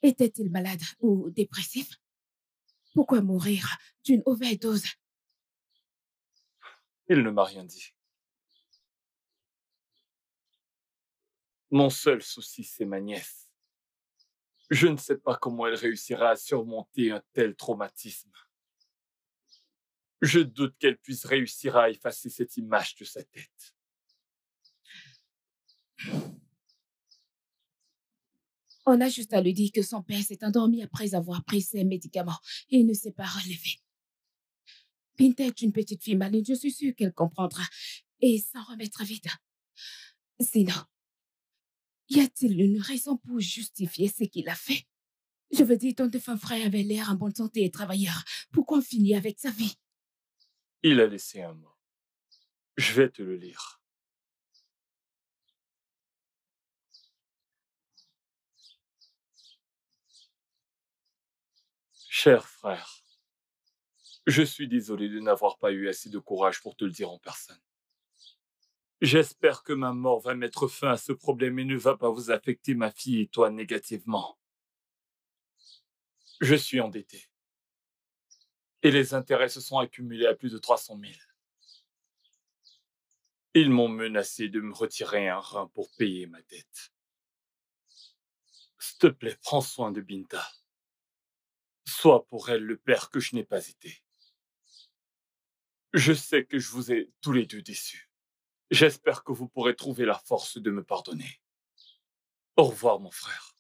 Était-il malade ou dépressif? Pourquoi mourir d'une overdose? Il ne m'a rien dit. Mon seul souci, c'est ma nièce. Je ne sais pas comment elle réussira à surmonter un tel traumatisme. Je doute qu'elle puisse réussir à effacer cette image de sa tête. On a juste à lui dire que son père s'est endormi après avoir pris ses médicaments et il ne s'est pas relevé. Binta est une petite fille maligne, je suis sûre qu'elle comprendra et s'en remettra vite. Sinon, y a-t-il une raison pour justifier ce qu'il a fait? Je veux dire, ton défunt frère avait l'air en bonne santé et travailleur. Pourquoi finir avec sa vie? Il a laissé un mot. Je vais te le lire. Cher frère, je suis désolé de n'avoir pas eu assez de courage pour te le dire en personne. J'espère que ma mort va mettre fin à ce problème et ne va pas vous affecter, ma fille et toi, négativement. Je suis endetté. Et les intérêts se sont accumulés à plus de 300 000. Ils m'ont menacé de me retirer un rein pour payer ma dette. S'il te plaît, prends soin de Binta. Sois pour elle le père que je n'ai pas été. Je sais que je vous ai tous les deux déçus. J'espère que vous pourrez trouver la force de me pardonner. Au revoir, mon frère.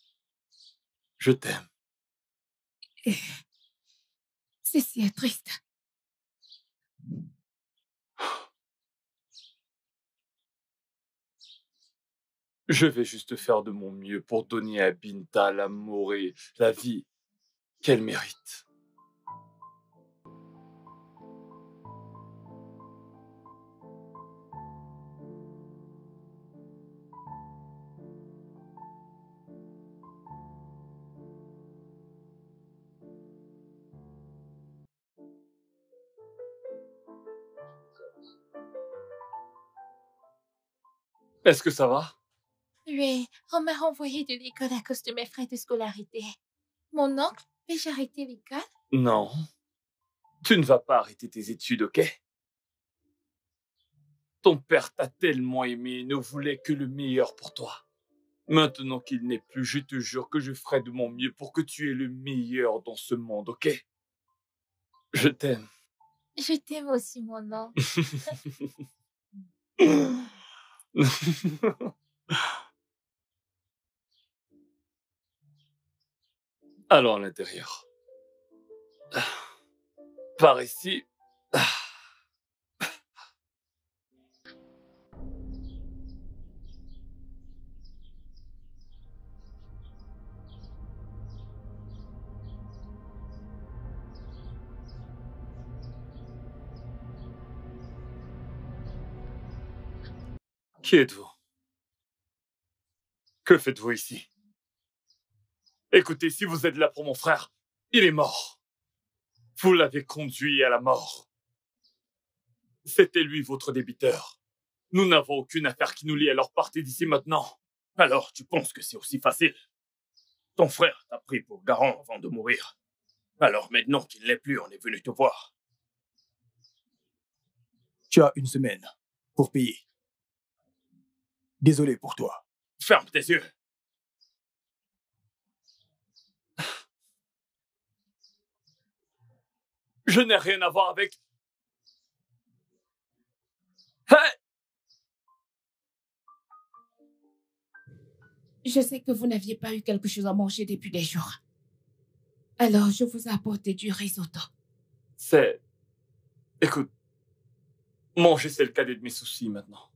Je t'aime. Ceci est triste. Je vais juste faire de mon mieux pour donner à Binta l'amour et la vie qu'elle mérite. Est-ce que ça va? Oui, on m'a renvoyé de l'école à cause de mes frais de scolarité. Mon oncle, vais-je arrêter l'école? Non. Tu ne vas pas arrêter tes études, ok? Ton père t'a tellement aimé et ne voulait que le meilleur pour toi. Maintenant qu'il n'est plus, je te jure que je ferai de mon mieux pour que tu aies le meilleur dans ce monde, ok? Je t'aime. Je t'aime aussi, mon oncle. Allons à l'intérieur. Par ici. Qui êtes-vous? Que faites-vous ici? Écoutez, si vous êtes là pour mon frère, il est mort. Vous l'avez conduit à la mort. C'était lui votre débiteur. Nous n'avons aucune affaire qui nous lie, alors partez d'ici maintenant. Alors, tu penses que c'est aussi facile? Ton frère t'a pris pour garant avant de mourir. Alors maintenant qu'il l'est plus, on est venu te voir. Tu as 1 semaine pour payer. Désolé pour toi. Ferme tes yeux. Je n'ai rien à voir avec... Hey! Je sais que vous n'aviez pas eu quelque chose à manger depuis des jours. Alors, je vous ai apporté du risotto. C'est... Écoute, manger, c'est le cadet de mes soucis maintenant.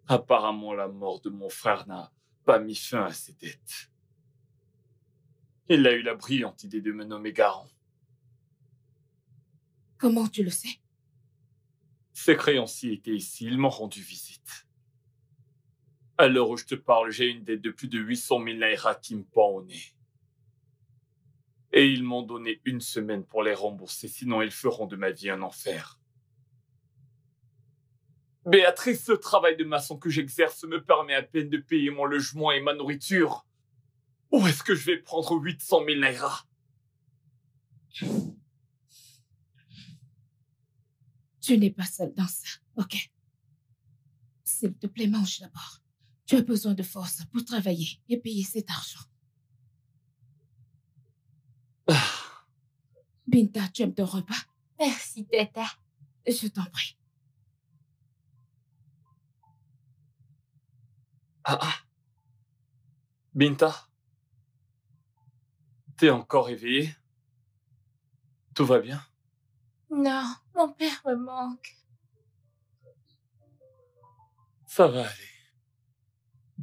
Apparemment, la mort de mon frère n'a pas mis fin à ses dettes. Il a eu la brillante idée de me nommer garant. Comment tu le sais? Ses créanciers étaient ici, ils m'ont rendu visite. À l'heure où je te parle, j'ai une dette de plus de 800 000 naira qui me pend au nez. Et ils m'ont donné 1 semaine pour les rembourser, sinon ils feront de ma vie un enfer. Béatrice, ce travail de maçon que j'exerce me permet à peine de payer mon logement et ma nourriture. Où est-ce que je vais prendre 800 000 naira? Tu n'es pas seul dans ça, ok? S'il te plaît, mange d'abord. Tu as besoin de force pour travailler et payer cet argent. Binta, tu aimes ton repas? Merci, Tata. Je t'en prie. Binta, t'es encore éveillée? Tout va bien? Non, mon père me manque. Ça va aller.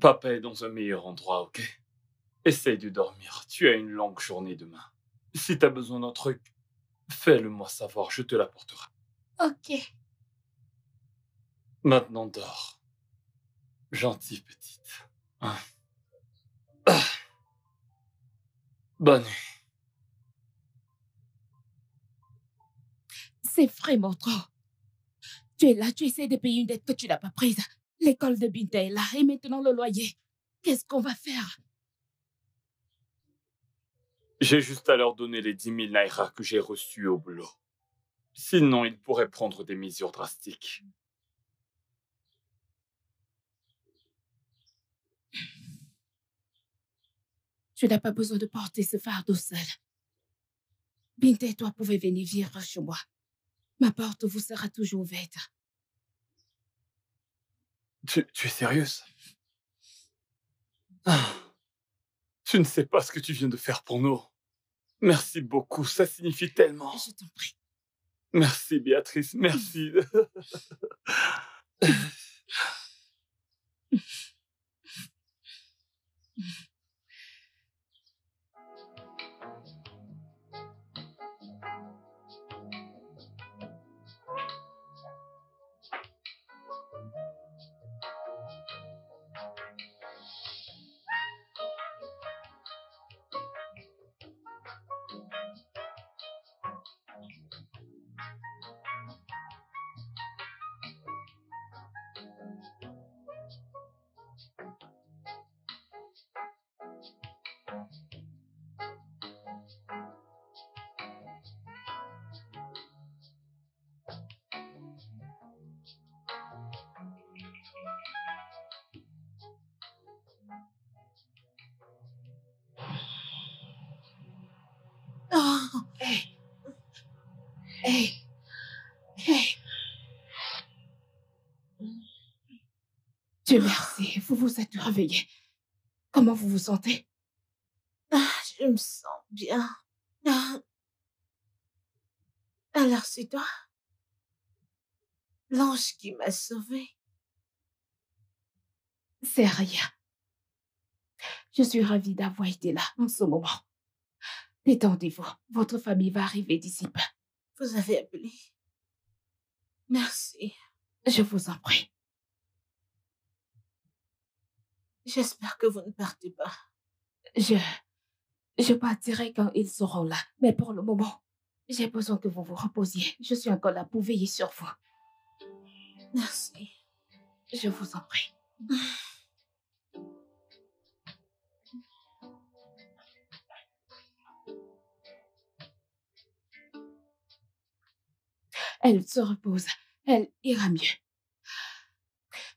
Papa est dans un meilleur endroit, ok? Essaye de dormir. Tu as une longue journée demain. Si t'as besoin d'un truc, fais-le-moi savoir, je te l'apporterai. Ok. Maintenant, dors. Gentille petite. Hein. Bonne nuit. C'est vraiment trop. Tu es là, tu essaies de payer une dette que tu n'as pas prise. L'école de Binta est là et maintenant le loyer. Qu'est-ce qu'on va faire? J'ai juste à leur donner les 10 000 naira que j'ai reçus au boulot. Sinon, ils pourraient prendre des mesures drastiques. Tu n'as pas besoin de porter ce fardeau seul. Binta et toi pouvez venir vivre chez moi. Ma porte vous sera toujours ouverte. Tu es sérieuse? Tu ne sais pas ce que tu viens de faire pour nous. Merci beaucoup, ça signifie tellement. Je t'en prie. Merci Béatrice, merci. Oh, hey. Hey. Hey. Dieu merci, vous vous êtes réveillé. Comment vous vous sentez? Je me sens bien. Alors c'est toi? L'ange qui m'a sauvée. C'est rien. Je suis ravie d'avoir été là en ce moment. Détendez-vous, votre famille va arriver d'ici peu. Vous avez appelé. Merci. Je vous en prie. J'espère que vous ne partez pas. Je partirai quand ils seront là. Mais pour le moment, j'ai besoin que vous vous reposiez. Je suis encore là pour veiller sur vous. Merci. Je vous en prie. Elle se repose. Elle ira mieux.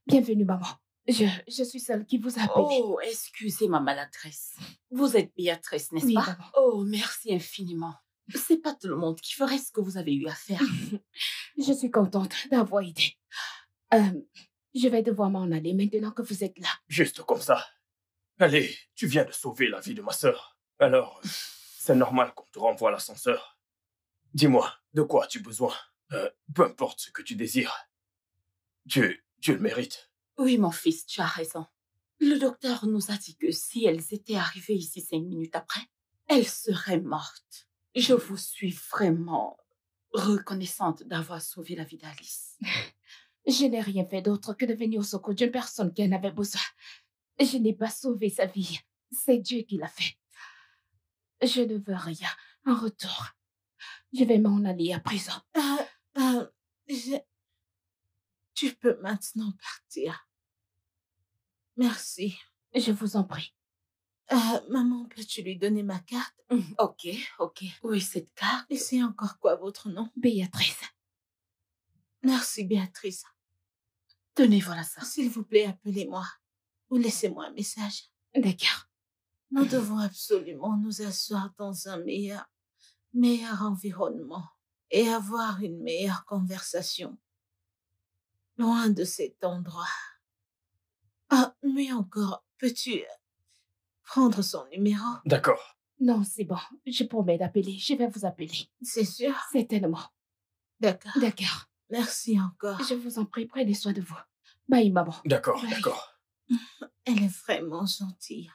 Bienvenue, maman. Je suis celle qui vous a appelé. Oh, excusez ma maladresse. Vous êtes Béatrice, n'est-ce Oui, pas? maman. Oh, merci infiniment. C'est pas tout le monde qui ferait ce que vous avez eu à faire. Je suis contente d'avoir aidé. Je vais devoir m'en aller maintenant que vous êtes là. Juste comme ça. Allez, tu viens de sauver la vie de ma sœur. Alors, c'est normal qu'on te renvoie à l'ascenseur. Dis-moi, de quoi as-tu besoin? Peu importe ce que tu désires. Tu le mérites. Oui, mon fils, tu as raison. Le docteur nous a dit que si elles étaient arrivées ici 5 minutes après, elles seraient mortes. Je vous suis vraiment reconnaissante d'avoir sauvé la vie d'Alice. Je n'ai rien fait d'autre que de venir au secours d'une personne qui en avait besoin. Je n'ai pas sauvé sa vie. C'est Dieu qui l'a fait. Je ne veux rien en retour. Je vais m'en aller à présent. Tu peux maintenant partir. Merci. Je vous en prie. Maman, peux-tu lui donner ma carte? Ok, ok. Oui, cette carte. Et c'est encore quoi votre nom? Béatrice. Merci, Béatrice. Tenez, voilà ça. S'il vous plaît, appelez-moi ou laissez-moi un message. D'accord. Nous devons absolument nous asseoir dans un meilleur environnement et avoir une meilleure conversation. Loin de cet endroit. Ah, mais encore, peux-tu prendre son numéro? D'accord. Non, c'est bon. Je promets d'appeler. Je vais vous appeler. C'est sûr? Certainement. D'accord. D'accord. Merci encore. Je vous en prie, prenez soin de vous. Bye, maman. D'accord, Bye. d'accord. Elle est vraiment gentille.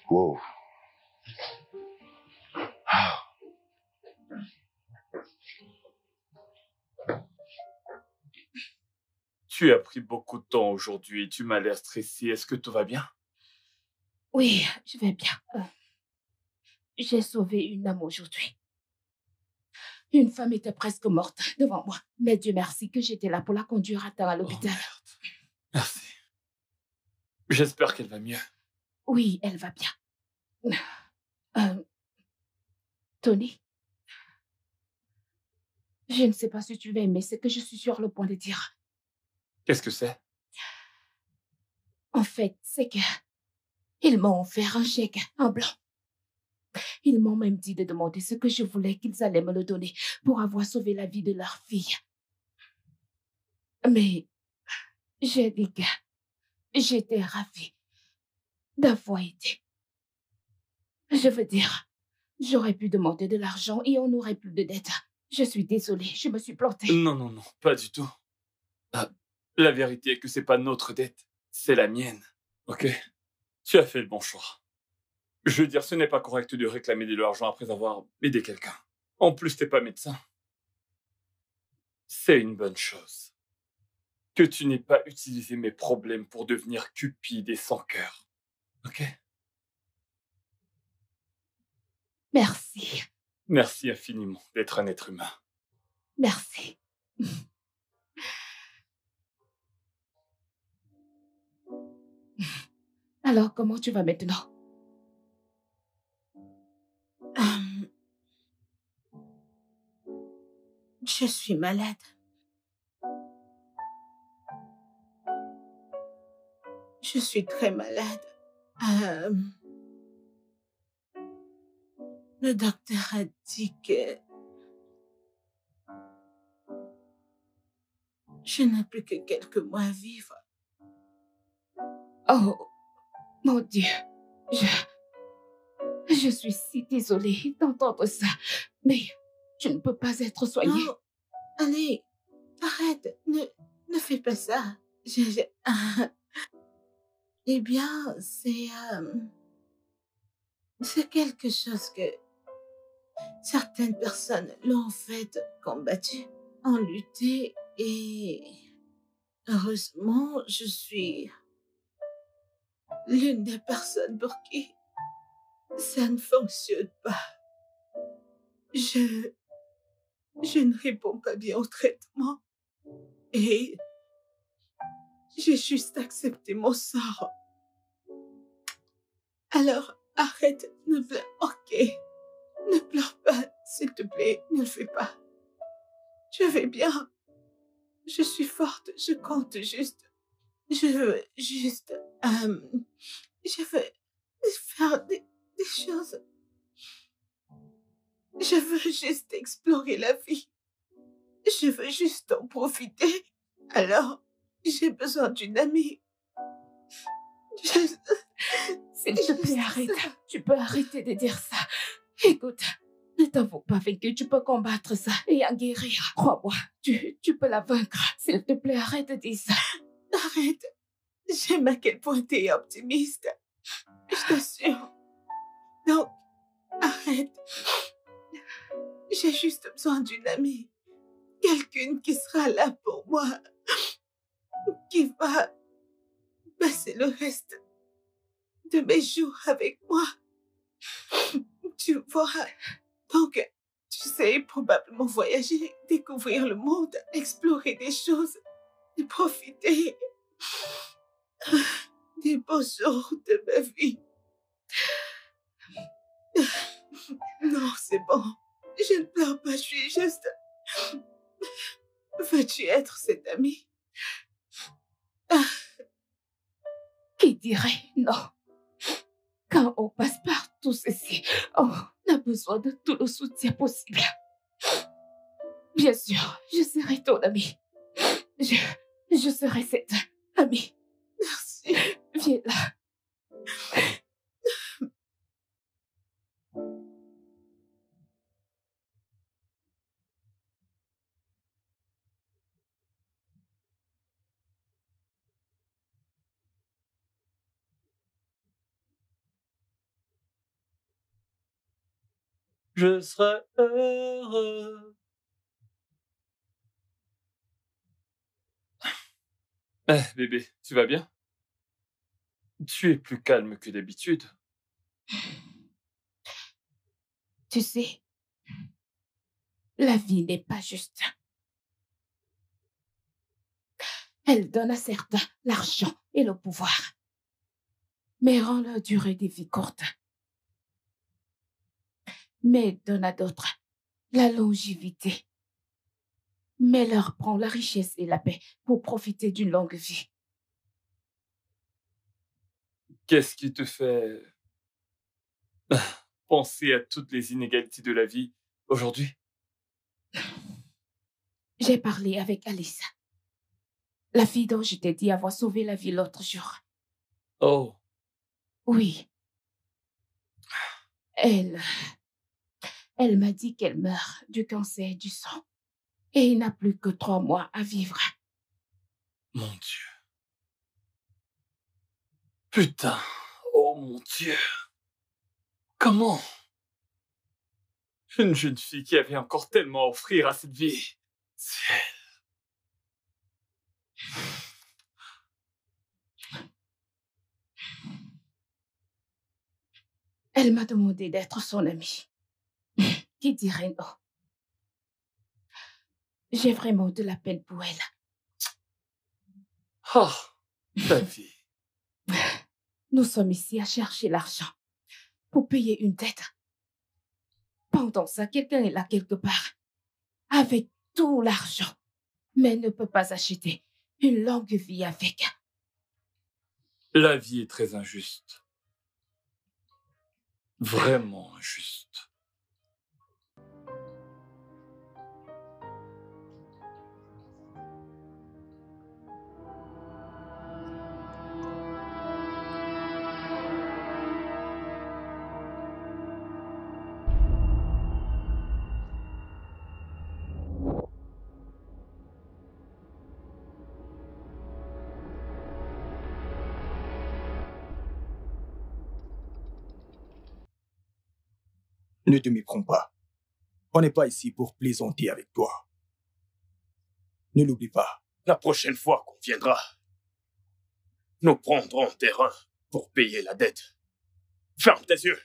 Wow. Tu as pris beaucoup de temps aujourd'hui. Tu m'as l'air stressé. Est-ce que tout va bien? Oui, je vais bien. J'ai sauvé une âme aujourd'hui. Une femme était presque morte devant moi. Mais Dieu merci que j'étais là pour la conduire à temps à Oh, l'hôpital. merde. Merci. J'espère qu'elle va mieux. Oui, elle va bien. Tony, je ne sais pas si tu vas aimer ce que je suis sur le point de dire. Qu'est-ce que c'est? En fait, c'est que ils m'ont offert un chèque en blanc. Ils m'ont même dit de demander ce que je voulais qu'ils allaient me le donner pour avoir sauvé la vie de leur fille. Mais j'ai dit que j'étais ravie d'avoir été. Je veux dire, j'aurais pu demander de l'argent et on n'aurait plus de dettes. Je suis désolée, je me suis plantée. Non, non, non, pas du tout. La vérité est que c'est pas notre dette, c'est la mienne. Ok? Tu as fait le bon choix. Je veux dire, ce n'est pas correct de réclamer de l'argent après avoir aidé quelqu'un. En plus, t'es pas médecin. C'est une bonne chose. Que tu n'aies pas utilisé mes problèmes pour devenir cupide et sans cœur. Ok? Merci, Merci infiniment d'être un être humain. merci. Alors, comment tu vas maintenant? Je suis malade. Je suis très malade. Le docteur a dit que je n'ai plus que quelques mois à vivre. Oh, mon Dieu, je suis si désolée d'entendre ça, mais je ne peux pas être soignée. Non, allez, arrête, ne fais pas ça. Eh bien, c'est quelque chose que certaines personnes l'ont fait, combattu, ont lutté et heureusement, je suis l'une des personnes pour qui ça ne fonctionne pas. Je ne réponds pas bien au traitement et j'ai juste accepté mon sort. Alors, arrête, ne pleure, ok. Ne pleure pas, s'il te plaît, ne le fais pas. Je vais bien. Je suis forte, je compte juste. Je veux juste... je veux faire des choses. Je veux juste explorer la vie. Je veux juste en profiter. Alors, j'ai besoin d'une amie. S'il te plaît, arrête. Tu peux arrêter de dire ça. Écoute, ne t'avoue pas vaincu. Tu peux combattre ça et en guérir. Crois-moi, tu peux la vaincre. S'il te plaît, arrête de dire ça. Arrête. J'aime à quel point tu es optimiste. Je t'assure. Donc, arrête. J'ai juste besoin d'une amie. Quelqu'une qui sera là pour moi. Qui va passer le reste de mes jours avec moi. Tu vois, donc, tu sais probablement voyager, découvrir le monde, explorer des choses et profiter des beaux jours de ma vie. Non, c'est bon. Je ne pleure pas, je suis juste... Veux-tu être cet ami? Qui dirait non? Quand on passe par tout ceci, on a besoin de tout le soutien possible. Bien sûr, je serai ton ami. Je serai cette amie. Merci. Viens là. Je serai heureux. Bébé, tu vas bien? Tu es plus calme que d'habitude. Tu sais, la vie n'est pas juste. Elle donne à certains l'argent et le pouvoir, mais rend leur durée de vie courte. Mais donne à d'autres la longévité, mais leur prend la richesse et la paix pour profiter d'une longue vie. Qu'est-ce qui te fait penser à toutes les inégalités de la vie aujourd'hui? J'ai parlé avec Alice, la fille dont je t'ai dit avoir sauvé la vie l'autre jour. Oh, Oui. Elle m'a dit qu'elle meurt du cancer du sang et il n'a plus que 3 mois à vivre. mon Dieu. Putain, oh mon Dieu. Comment? Une jeune fille qui avait encore tellement à offrir à cette vie. C'est Elle m'a demandé d'être son amie. Qui dirait non? J'ai vraiment de la peine pour elle. Ah, ta vie. Nous sommes ici à chercher l'argent pour payer une dette. Pendant ça, quelqu'un est là quelque part, avec tout l'argent, mais ne peut pas acheter une longue vie avec. La vie est très injuste. Vraiment injuste. Ne te méprends pas. On n'est pas ici pour plaisanter avec toi. Ne l'oublie pas. La prochaine fois qu'on viendra, nous prendrons terrain pour payer la dette. Ferme tes yeux.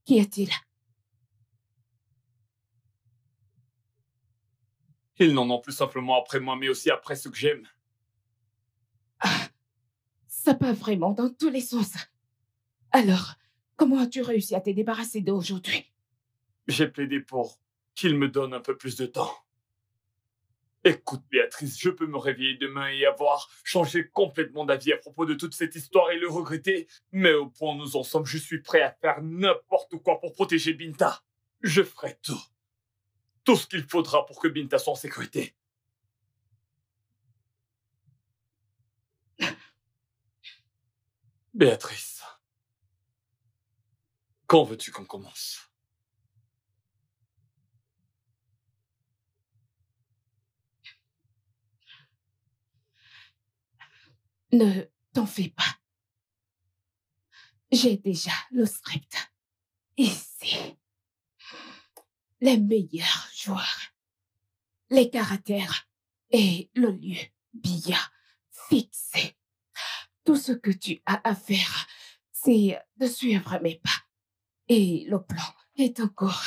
Qu'y a-t-il? Ils n'en ont plus simplement après moi, mais aussi après ceux que j'aime. Ça part vraiment dans tous les sens. Alors, comment as-tu réussi à te débarrasser d'eux aujourd'hui? J'ai plaidé pour qu'ils me donnent un peu plus de temps. Écoute, Béatrice, je peux me réveiller demain et avoir changé complètement d'avis à propos de toute cette histoire et le regretter, mais au point où nous en sommes, je suis prêt à faire n'importe quoi pour protéger Binta. Je ferai tout. Tout ce qu'il faudra pour que Binta soit en sécurité. Béatrice, Quand veux-tu qu'on commence? Ne t'en fais pas. J'ai déjà le script. Ici. Les meilleurs joueurs. Les caractères et le lieu bien fixé. Tout ce que tu as à faire, c'est de suivre mes pas. Et le plan est encore...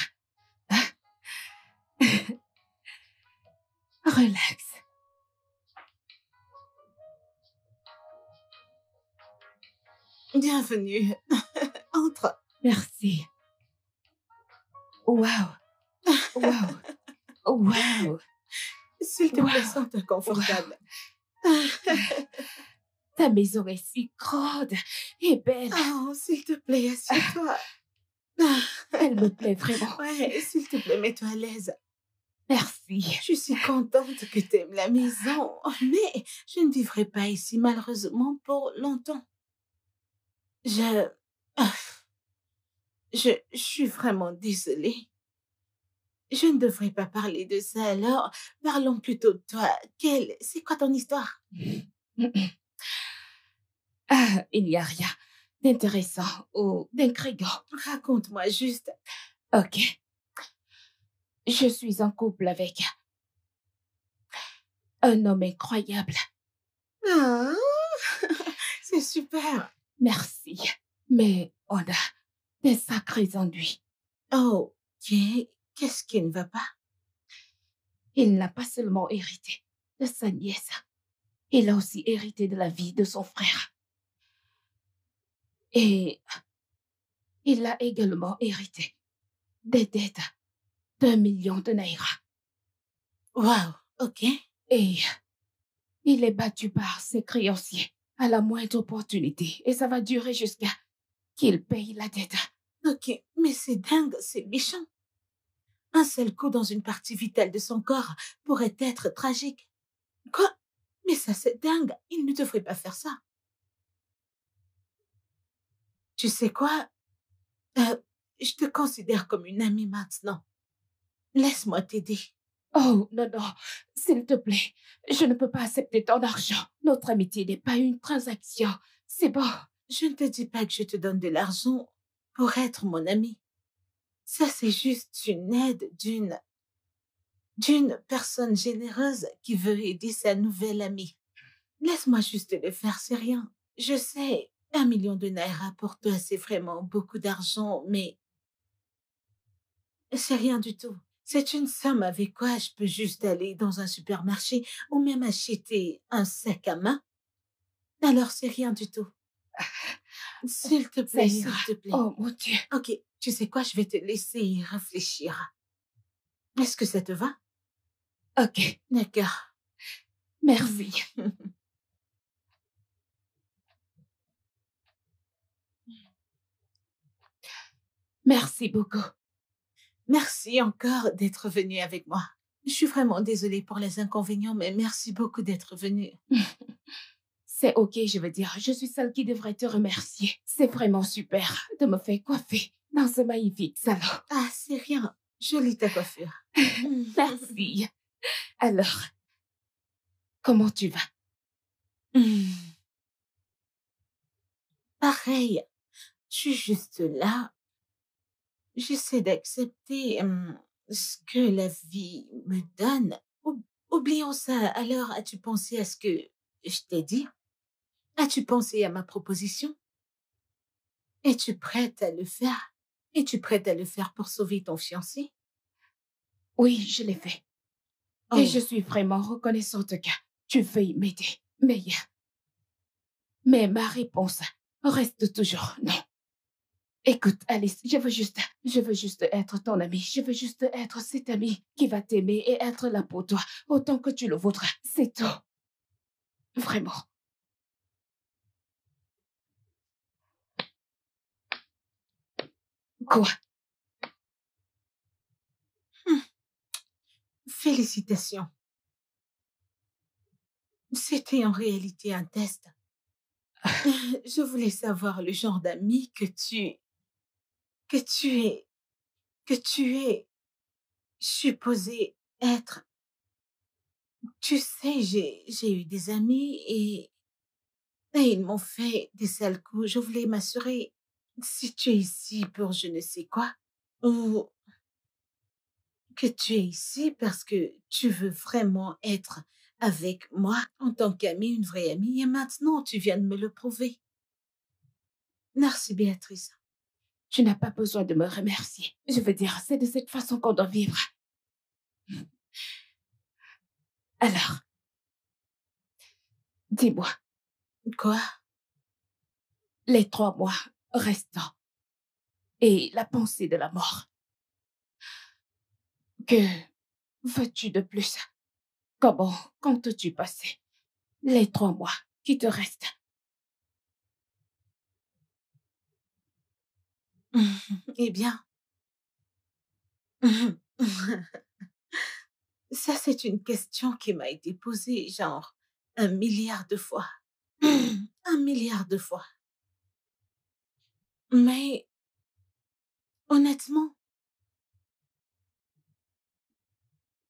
Relax. Bienvenue. Entre. Merci. Waouh. Waouh. Waouh. S'il te plaît, Wow. sens-toi confortable. Ta maison est si grande et belle. Oh, s'il te plaît, assieds-toi. Elle me plaît vraiment. Ouais, s'il te plaît, mets-toi à l'aise. Merci. Je suis contente que tu aimes la maison, mais je ne vivrai pas ici malheureusement pour longtemps. Ah, je suis vraiment désolée. Je ne devrais pas parler de ça alors. Parlons plutôt de toi. C'est quoi ton histoire? Ah, il n'y a rien d'intéressant ou d'intriguant. Raconte-moi juste. Ok. Je suis en couple avec un homme incroyable. Ah, c'est super. Merci. Mais on a des sacrés ennuis. Oh, ok. Qu'est-ce qui ne va pas? Il n'a pas seulement hérité de sa nièce. Il a aussi hérité de la vie de son frère. Et il a également hérité des dettes d'1 million de naira. Wow, ok. Et il est battu par ses créanciers à la moindre opportunité. Et ça va durer jusqu'à qu'il paye la dette. Ok, mais c'est dingue, c'est méchant. Un seul coup dans une partie vitale de son corps pourrait être tragique. Quoi? Mais ça, c'est dingue. Il ne devrait pas faire ça. Tu sais quoi? Je te considère comme une amie maintenant. Laisse-moi t'aider. Oh, non, non, s'il te plaît, je ne peux pas accepter ton argent. Notre amitié n'est pas une transaction. C'est bon. Je ne te dis pas que je te donne de l'argent pour être mon ami. Ça, c'est juste une aide d'une personne généreuse qui veut aider sa nouvelle amie. Laisse-moi juste le faire, c'est rien. Je sais, 1 million de naira pour toi, c'est vraiment beaucoup d'argent, mais c'est rien du tout. C'est une somme avec quoi je peux juste aller dans un supermarché ou même acheter un sac à main. Alors, c'est rien du tout. S'il te plaît, s'il ira. te plaît. Oh, mon Dieu. Ok, tu sais quoi, je vais te laisser y réfléchir. Est-ce que ça te va? Ok, D'accord. merci. Merci beaucoup. Merci encore d'être venu avec moi. Je suis vraiment désolée pour les inconvénients, mais merci beaucoup d'être venu. C'est ok, je veux dire. Je suis celle qui devrait te remercier. C'est vraiment super de me faire coiffer dans ce magnifique salon. Ah, c'est rien. Jolie ta coiffure. Merci. Alors, comment tu vas? Pareil. Je suis juste là. J'essaie d'accepter ce que la vie me donne. Oublions ça. Alors, as-tu pensé à ce que je t'ai dit? As-tu pensé à ma proposition? Es-tu prête à le faire? Es-tu prête à le faire pour sauver ton fiancé? Oui, je l'ai fait. Oh. Et je suis vraiment reconnaissante que tu veuilles m'aider. Mais ma réponse reste toujours non. Écoute, Alice, je veux juste être ton amie. Je veux juste être cette amie qui va t'aimer et être là pour toi autant que tu le voudras. C'est tout. Vraiment. Quoi? Félicitations. C'était en réalité un test. Je voulais savoir le genre d'ami que que tu es supposé être. Tu sais, j'ai eu des amis et ils m'ont fait des sales coups. Je voulais m'assurer si tu es ici pour je ne sais quoi ou que tu es ici parce que tu veux vraiment être avec moi en tant qu'amie, une vraie amie, et maintenant tu viens de me le prouver. Merci, Béatrice. Tu n'as pas besoin de me remercier. Je veux dire, c'est de cette façon qu'on doit vivre. Alors, dis-moi, Quoi? les 3 mois restants et la pensée de la mort. Que veux-tu de plus? Comment comptes-tu passer les 3 mois qui te restent? Eh bien, ça c'est une question qui m'a été posée genre 1 milliard de fois. 1 milliard de fois. Mais honnêtement,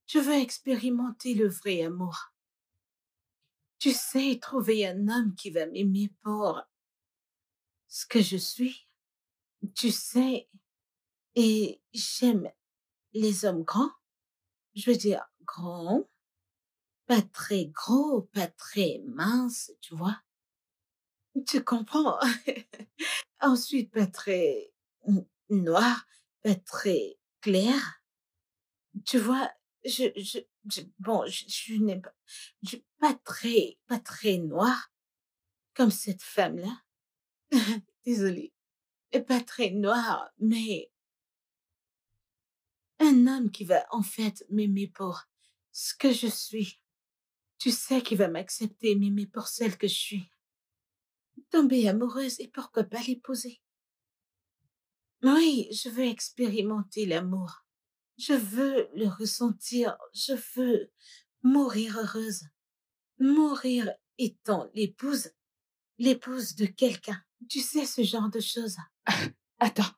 je veux expérimenter le vrai amour. Tu sais, trouver un homme qui va m'aimer pour ce que je suis. Tu sais, et j'aime les hommes grands. Je veux dire, grands, pas très gros, pas très minces, tu vois. Tu comprends? Ensuite, pas très noir, pas très clair. Tu vois, bon, je n'ai pas, pas très noir comme cette femme-là. Désolée. Et pas très noir, mais un homme qui va en fait m'aimer pour ce que je suis. Tu sais qu'il va m'accepter, m'aimer pour celle que je suis. Tomber amoureuse et pourquoi pas l'épouser. Oui, je veux expérimenter l'amour. Je veux le ressentir. Je veux mourir heureuse. Mourir étant l'épouse de quelqu'un. Tu sais, ce genre de choses. Attends,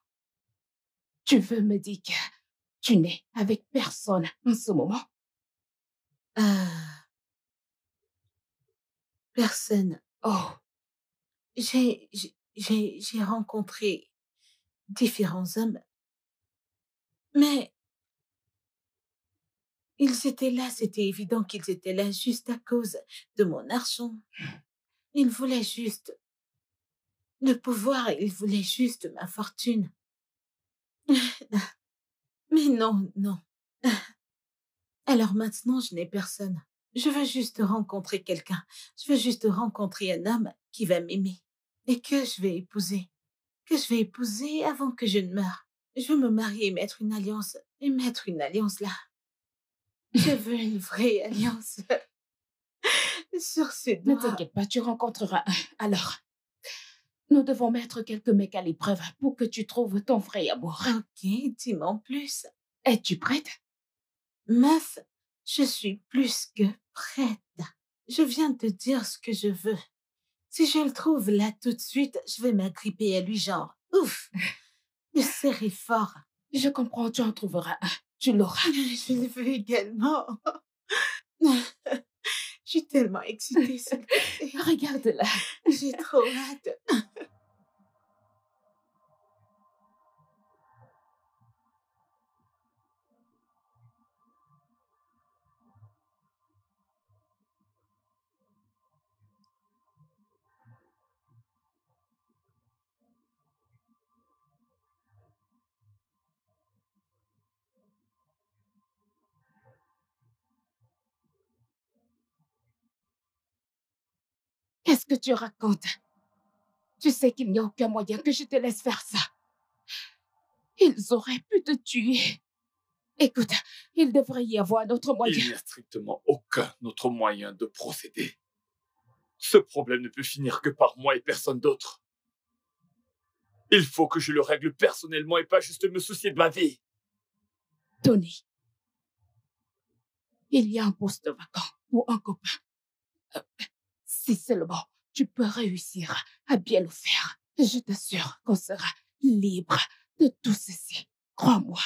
tu veux me dire que tu n'es avec personne en ce moment? Personne. Oh, J'ai rencontré différents hommes, mais ils étaient là, c'était évident qu'ils étaient là juste à cause de mon argent. Ils voulaient juste le pouvoir, ils voulaient juste ma fortune. Mais non, non. Alors maintenant, je n'ai personne. Je veux juste rencontrer quelqu'un. Je veux juste rencontrer un homme qui va m'aimer et que je vais épouser. Que je vais épouser avant que je ne meure. Je veux me marier et mettre une alliance. Et mettre une alliance là. Je veux une vraie alliance. Sur ses ne doigts. t'inquiète pas, tu rencontreras un. Alors, nous devons mettre quelques mecs à l'épreuve pour que tu trouves ton vrai amour. Ok, dis-moi en plus. Es-tu prête? Meuf, je suis plus que prête. Je viens de te dire ce que je veux. Si je le trouve là tout de suite, je vais m'agripper à lui genre, ouf, le serrer fort. Je comprends, tu en trouveras un. Tu l'auras. Je le veux également. Je suis tellement excitée, s'il te plaît. Regarde-la. J'ai trop hâte. Qu'est-ce que tu racontes? Tu sais qu'il n'y a aucun moyen que je te laisse faire ça. Ils auraient pu te tuer. Écoute, il devrait y avoir un autre moyen. Il n'y a strictement aucun autre moyen de procéder. Ce problème ne peut finir que par moi et personne d'autre. Il faut que je le règle personnellement et pas juste me soucier de ma vie. Tony, il y a un poste vacant pour un copain. Si seulement tu peux réussir à bien le faire, je t'assure qu'on sera libre de tout ceci. Crois-moi.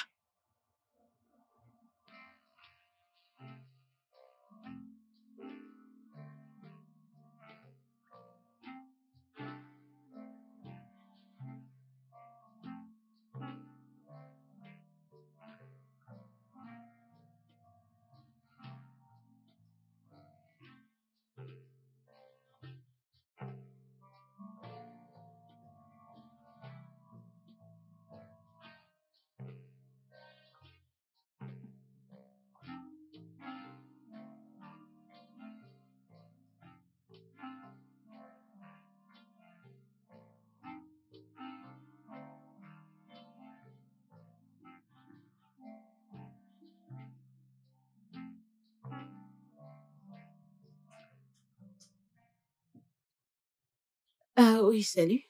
Ah oui, salut.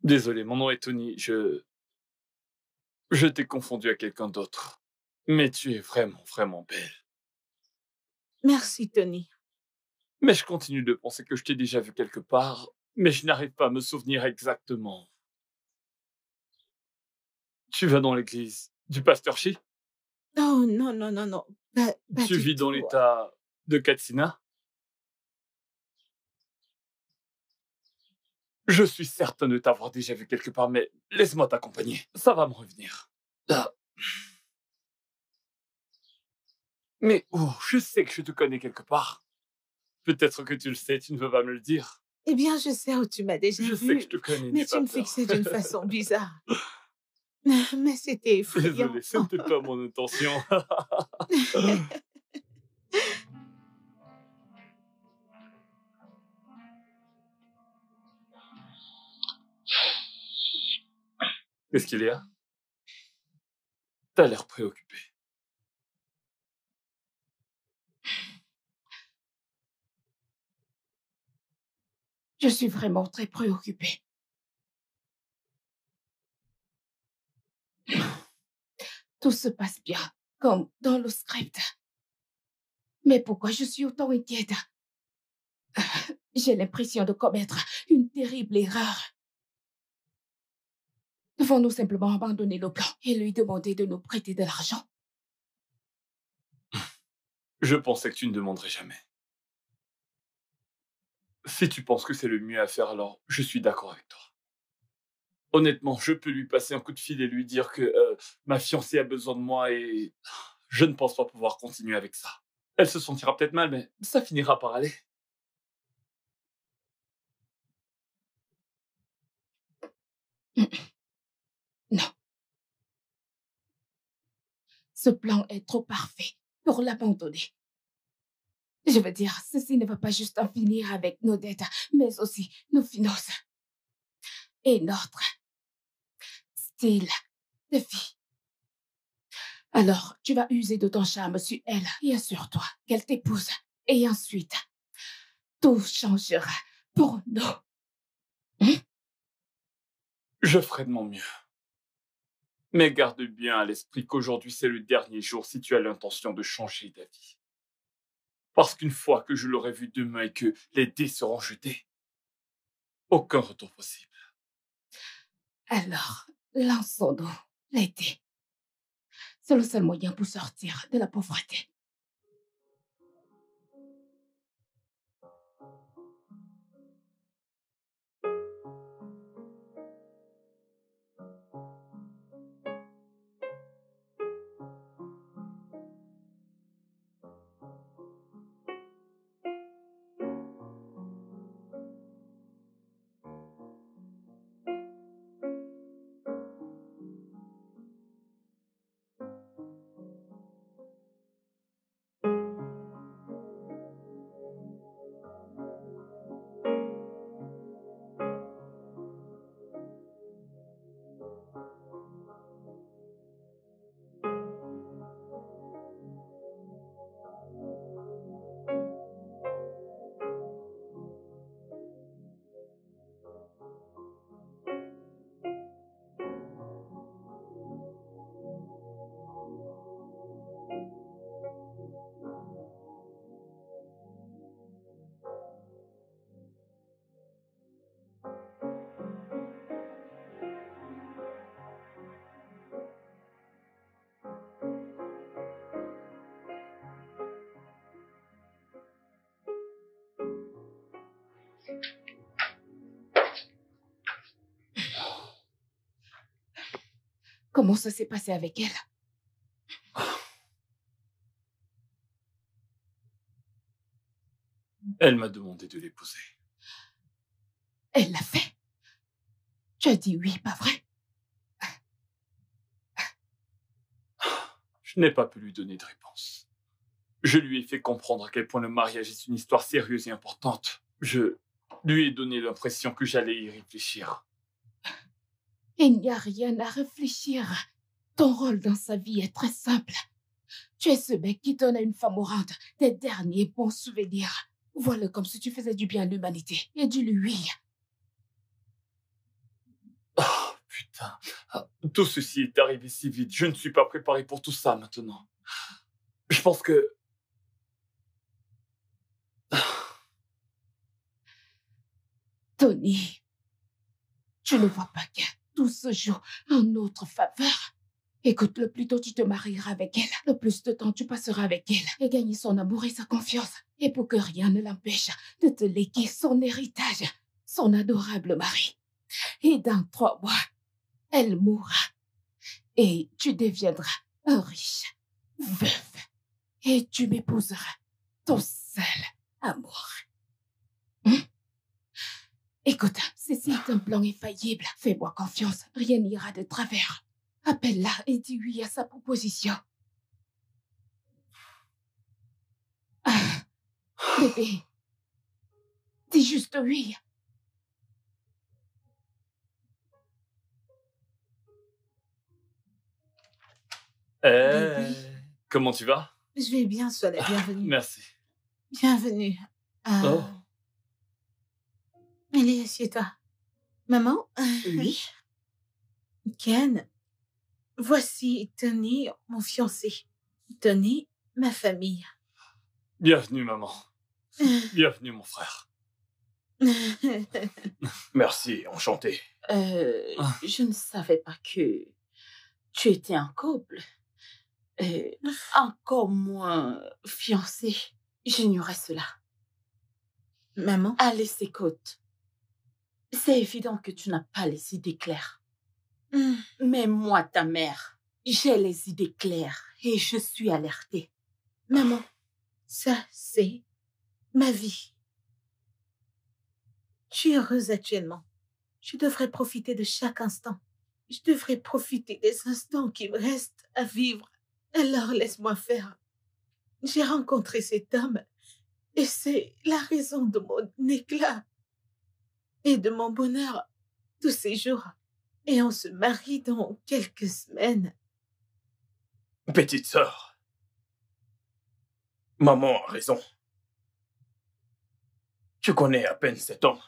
Désolé, mon nom est Tony. Je t'ai confondu à quelqu'un d'autre. Mais tu es vraiment, vraiment belle. Merci, Tony. Mais je continue de penser que je t'ai déjà vu quelque part, mais je n'arrive pas à me souvenir exactement. Tu vas dans l'église du pasteur Shi? Oh non, non, non, non. Pas Tu du vis dans tout. l'état de Katsina? Je suis certain de t'avoir déjà vu quelque part, mais laisse-moi t'accompagner. Ça va me revenir. Ah. Mais oh, je sais que je te connais quelque part. Peut-être que tu le sais, tu ne veux pas me le dire. Eh bien, je sais où tu m'as déjà Je vu. sais que je te connais, Mais n'aie tu pas me peur. fixais d'une façon bizarre. Mais c'était effrayant. Désolé, ce n'était pas mon intention. Qu'est-ce qu'il y a? T'as l'air préoccupé. Je suis vraiment très préoccupée. Tout se passe bien, comme dans le script. Mais pourquoi je suis autant inquiète? J'ai l'impression de commettre une terrible erreur. Devons-nous simplement abandonner le plan et lui demander de nous prêter de l'argent? Je pensais que tu ne demanderais jamais. Si tu penses que c'est le mieux à faire, alors je suis d'accord avec toi. Honnêtement, je peux lui passer un coup de fil et lui dire que ma fiancée a besoin de moi et je ne pense pas pouvoir continuer avec ça. Elle se sentira peut-être mal, mais ça finira par aller. Non. Ce plan est trop parfait pour l'abandonner. Je veux dire, ceci ne va pas juste en finir avec nos dettes, mais aussi nos finances et notre style de vie. Alors, tu vas user de ton charme sur elle et assure-toi qu'elle t'épouse. Et ensuite, tout changera pour nous. Je ferai de mon mieux. Mais garde bien à l'esprit qu'aujourd'hui c'est le dernier jour si tu as l'intention de changer d'avis. Parce qu'une fois que je l'aurai vu demain et que les dés seront jetés, aucun retour possible. Alors, lançons-nous l'été. C'est le seul moyen pour sortir de la pauvreté. Comment ça s'est passé avec elle? Elle m'a demandé de l'épouser. Elle l'a fait. Tu as dit oui, pas vrai? Je n'ai pas pu lui donner de réponse. Je lui ai fait comprendre à quel point le mariage est une histoire sérieuse et importante. Je lui ai donné l'impression que j'allais y réfléchir. Il n'y a rien à réfléchir. Ton rôle dans sa vie est très simple. Tu es ce mec qui donne à une femme mourante des derniers bons souvenirs. Vois-le comme si tu faisais du bien à l'humanité. Et dis-lui oui. Oh, putain. Tout ceci est arrivé si vite. Je ne suis pas préparé pour tout ça maintenant. Je pense que... Tony, tu ne vois pas que tout se joue en notre faveur. Écoute, le plus tôt tu te marieras avec elle, le plus de temps tu passeras avec elle et gagner son amour et sa confiance. Et pour que rien ne l'empêche de te léguer son héritage, son adorable mari. Et dans 3 mois, elle mourra. Et tu deviendras un riche veuf. Et tu m'épouseras, ton seul amour. Écoute, ceci est un plan infaillible. Fais-moi confiance, rien n'ira de travers. Appelle-la et dis oui à sa proposition. Ah, bébé, dis juste oui. Bébé. Comment tu vas? Je vais bien, sois la bienvenue. Merci. Bienvenue. Oh. Allez, assieds-toi. Maman? Oui. Ken, voici Tony, mon fiancé. Tony, ma famille. Bienvenue, maman. Bienvenue, mon frère. Merci, enchanté. Je ne savais pas que tu étais en couple. Encore moins fiancé. J'ignorais cela. Maman? Alice, écoute. C'est évident que tu n'as pas les idées claires. Mais moi, ta mère, j'ai les idées claires et je suis alertée. Maman, ça, c'est ma vie. Je suis heureuse actuellement. Je devrais profiter de chaque instant. Je devrais profiter des instants qui me restent à vivre. Alors laisse-moi faire. J'ai rencontré cet homme et c'est la raison de mon éclat et de mon bonheur tous ces jours. Et on se marie dans quelques semaines. Petite sœur, maman a raison. Tu connais à peine cet homme.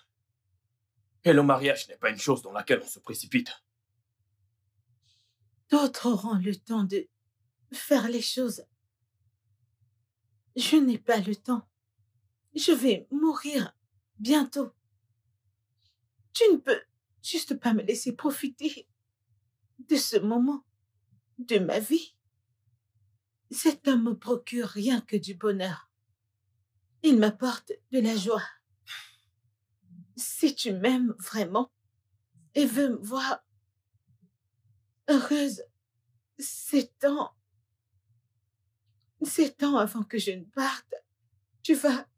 Et le mariage n'est pas une chose dans laquelle on se précipite. D'autres auront le temps de faire les choses. Je n'ai pas le temps. Je vais mourir bientôt. Tu ne peux juste pas me laisser profiter de ce moment de ma vie. Cet homme me procure rien que du bonheur. Il m'apporte de la joie. Si tu m'aimes vraiment et veux me voir heureuse, c'est temps avant que je ne parte, tu vas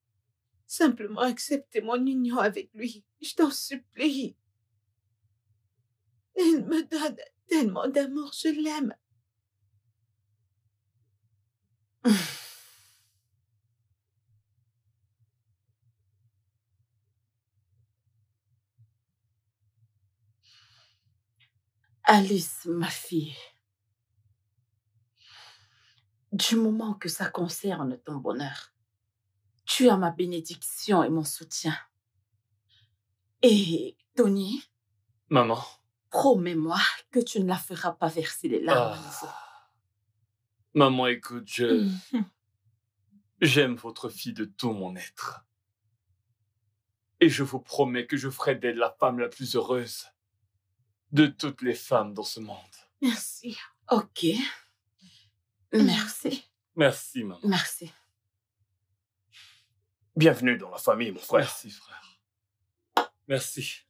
simplement accepter mon union avec lui. Je t'en supplie. Il me donne tellement d'amour, je l'aime. Alice, ma fille, du moment que ça concerne ton bonheur, tu as ma bénédiction et mon soutien. Et Tony, Maman. promets-moi que tu ne la feras pas verser les larmes à nouveau. Maman, écoute, j'aime votre fille de tout mon être. Et je vous promets que je ferai d'elle la femme la plus heureuse de toutes les femmes dans ce monde. Merci. Ok. Merci. Merci, maman. Merci. Bienvenue dans la famille, mon frère. Merci, frère. Merci.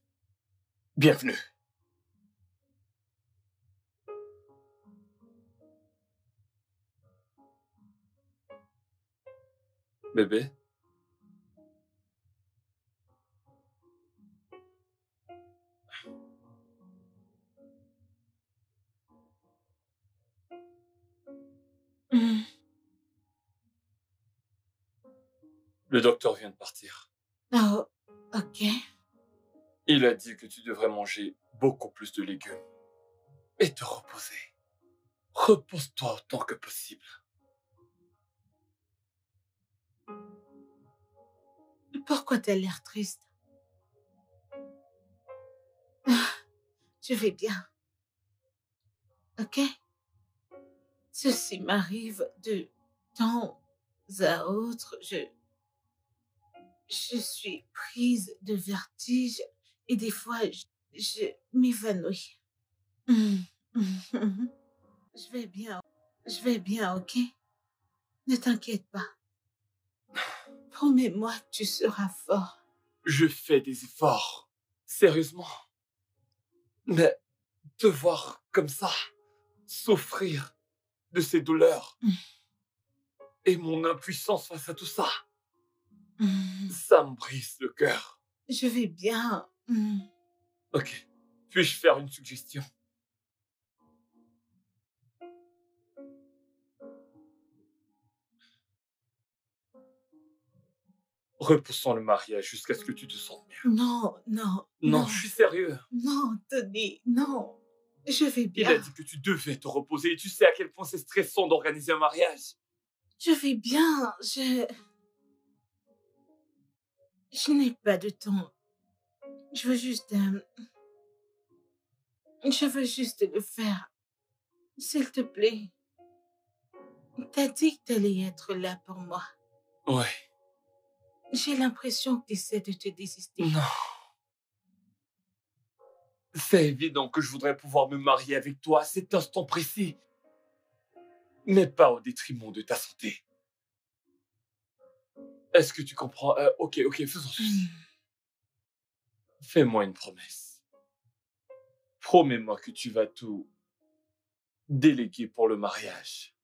Bienvenue. Bébé? Hmm. Le docteur vient de partir. Oh, ok. Il a dit que tu devrais manger beaucoup plus de légumes et te reposer. Repose-toi autant que possible. Pourquoi t'as l'air triste? Ah, je vais bien, ok? Ceci m'arrive de temps à autre. Je suis prise de vertige et des fois, je m'évanouis. Mhm. Mhm. Je vais bien. Je vais bien, ok? Ne t'inquiète pas. Promets-moi que tu seras fort. Je fais des efforts. Sérieusement. Mais te voir comme ça, souffrir de ces douleurs et mon impuissance face à tout ça, Mhm. ça me brise le cœur. Je vais bien. Mhm. Ok. Puis-je faire une suggestion? Repoussons le mariage jusqu'à ce que tu te sentes mieux. Non, non, Non, non, je suis sérieux. non, Tony, non. Je vais Il a bien. dit que tu devais te reposer et tu sais à quel point c'est stressant d'organiser un mariage. Je vais bien. Je n'ai pas de temps. Je veux juste... je veux juste le faire. S'il te plaît. T'as dit que t'allais être là pour moi. Ouais. J'ai l'impression que t'essaies de te désister. Non. C'est évident que je voudrais pouvoir me marier avec toi à cet instant précis. Mais pas au détriment de ta santé. Est-ce que tu comprends? Ok, faisons ceci. Fais-moi une promesse. Promets-moi que tu vas tout déléguer pour le mariage.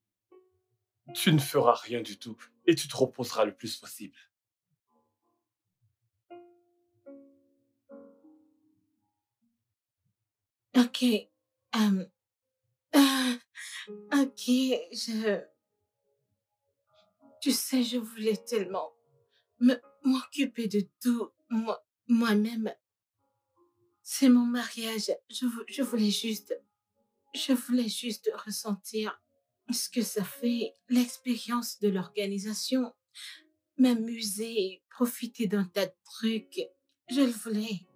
Tu ne feras rien du tout et tu te reposeras le plus possible. Ok. euh, ok, Tu sais, je voulais tellement m'occuper de tout moi-même. C'est mon mariage. Je voulais juste ressentir ce que ça fait, l'expérience de l'organisation, m'amuser, profiter d'un tas de trucs. Je le voulais.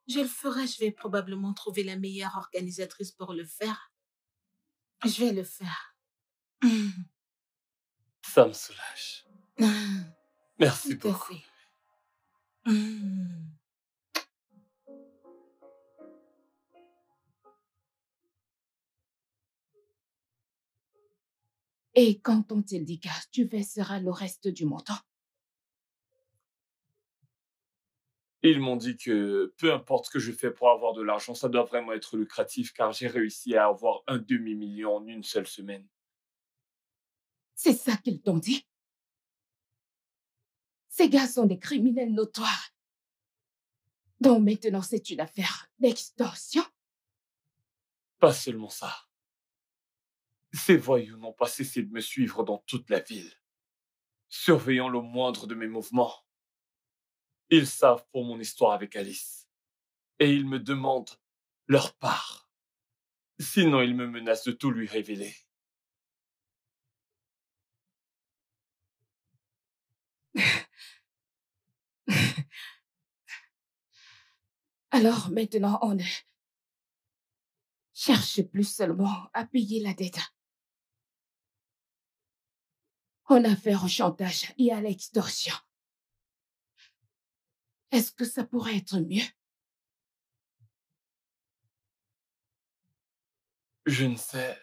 Je le ferai, je vais probablement trouver la meilleure organisatrice pour le faire. Je vais le faire. Ça me soulage. Merci Tout à beaucoup. fait. Et quand t'ont-ils dit que tu verseras le reste du montant? Ils m'ont dit que peu importe ce que je fais pour avoir de l'argent, ça doit vraiment être lucratif car j'ai réussi à avoir un demi-million en une seule semaine. C'est ça qu'ils t'ont dit? Ces gars sont des criminels notoires. Donc maintenant, c'est une affaire d'extorsion? Pas seulement ça. Ces voyous n'ont pas cessé de me suivre dans toute la ville, surveillant le moindre de mes mouvements. Ils savent pour mon histoire avec Alice. Et ils me demandent leur part. Sinon, ils me menacent de tout lui révéler. Alors maintenant, on ne cherche plus seulement à payer la dette. On a affaire au chantage et à l'extorsion. Est-ce que ça pourrait être mieux? Je ne sais.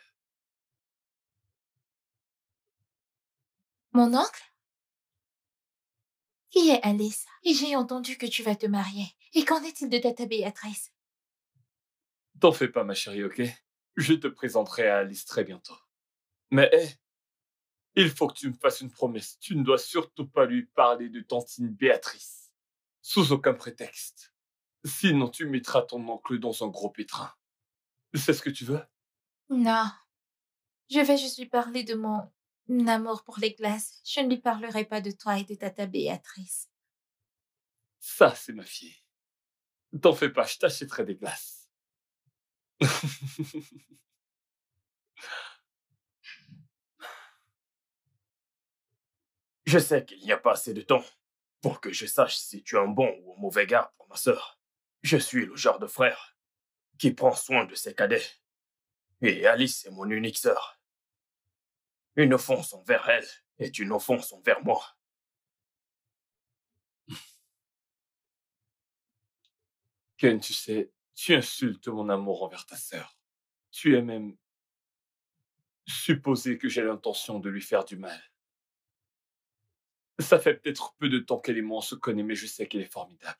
Mon oncle? Qui est Alice? Et j'ai entendu que tu vas te marier. Et qu'en est-il de Tata Béatrice? T'en fais pas, ma chérie, ok? Je te présenterai à Alice très bientôt. Mais hé, Il faut que tu me fasses une promesse. Tu ne dois surtout pas lui parler de tantine Béatrice. Sous aucun prétexte. Sinon, tu mettras ton oncle dans un gros pétrin. C'est ce que tu veux? Non. Je vais juste lui parler de mon amour pour les glaces. Je ne lui parlerai pas de toi et de tata Béatrice. Ça, c'est ma fille. T'en fais pas, je t'achèterai des glaces. Je sais qu'il n'y a pas assez de temps pour que je sache si tu es un bon ou un mauvais gars pour ma sœur. Je suis le genre de frère qui prend soin de ses cadets. Et Alice est mon unique sœur. Une offense envers elle est une offense envers moi. Ken, tu sais, tu insultes mon amour envers ta sœur. Tu es même supposé que j'ai l'intention de lui faire du mal. Ça fait peut-être peu de temps qu'elle et moi on se connaît, mais je sais qu'elle est formidable.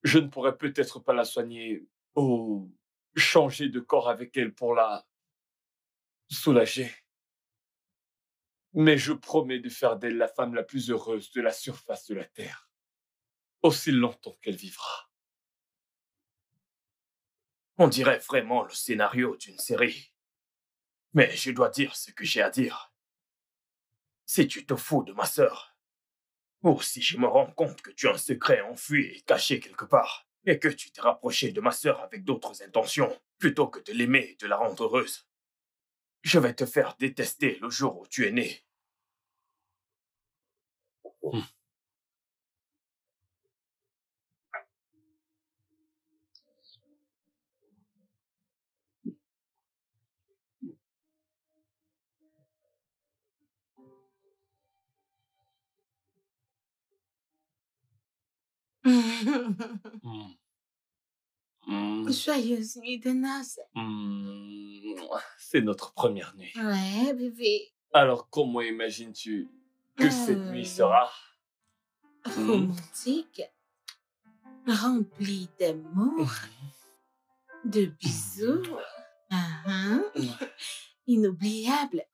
Je ne pourrais peut-être pas la soigner ou changer de corps avec elle pour la soulager. Mais je promets de faire d'elle la femme la plus heureuse de la surface de la Terre, aussi longtemps qu'elle vivra. On dirait vraiment le scénario d'une série. Mais je dois dire ce que j'ai à dire. Si tu te fous de ma sœur, ou si je me rends compte que tu as un secret enfui et caché quelque part, et que tu t'es rapproché de ma sœur avec d'autres intentions, plutôt que de l'aimer et de la rendre heureuse, je vais te faire détester le jour où tu es né. Joyeuse nuit de noces. C'est notre première nuit. Ouais, bébé. Alors, comment imagines-tu que cette nuit sera? Romantique. Remplie d'amour. De bisous. Inoubliable.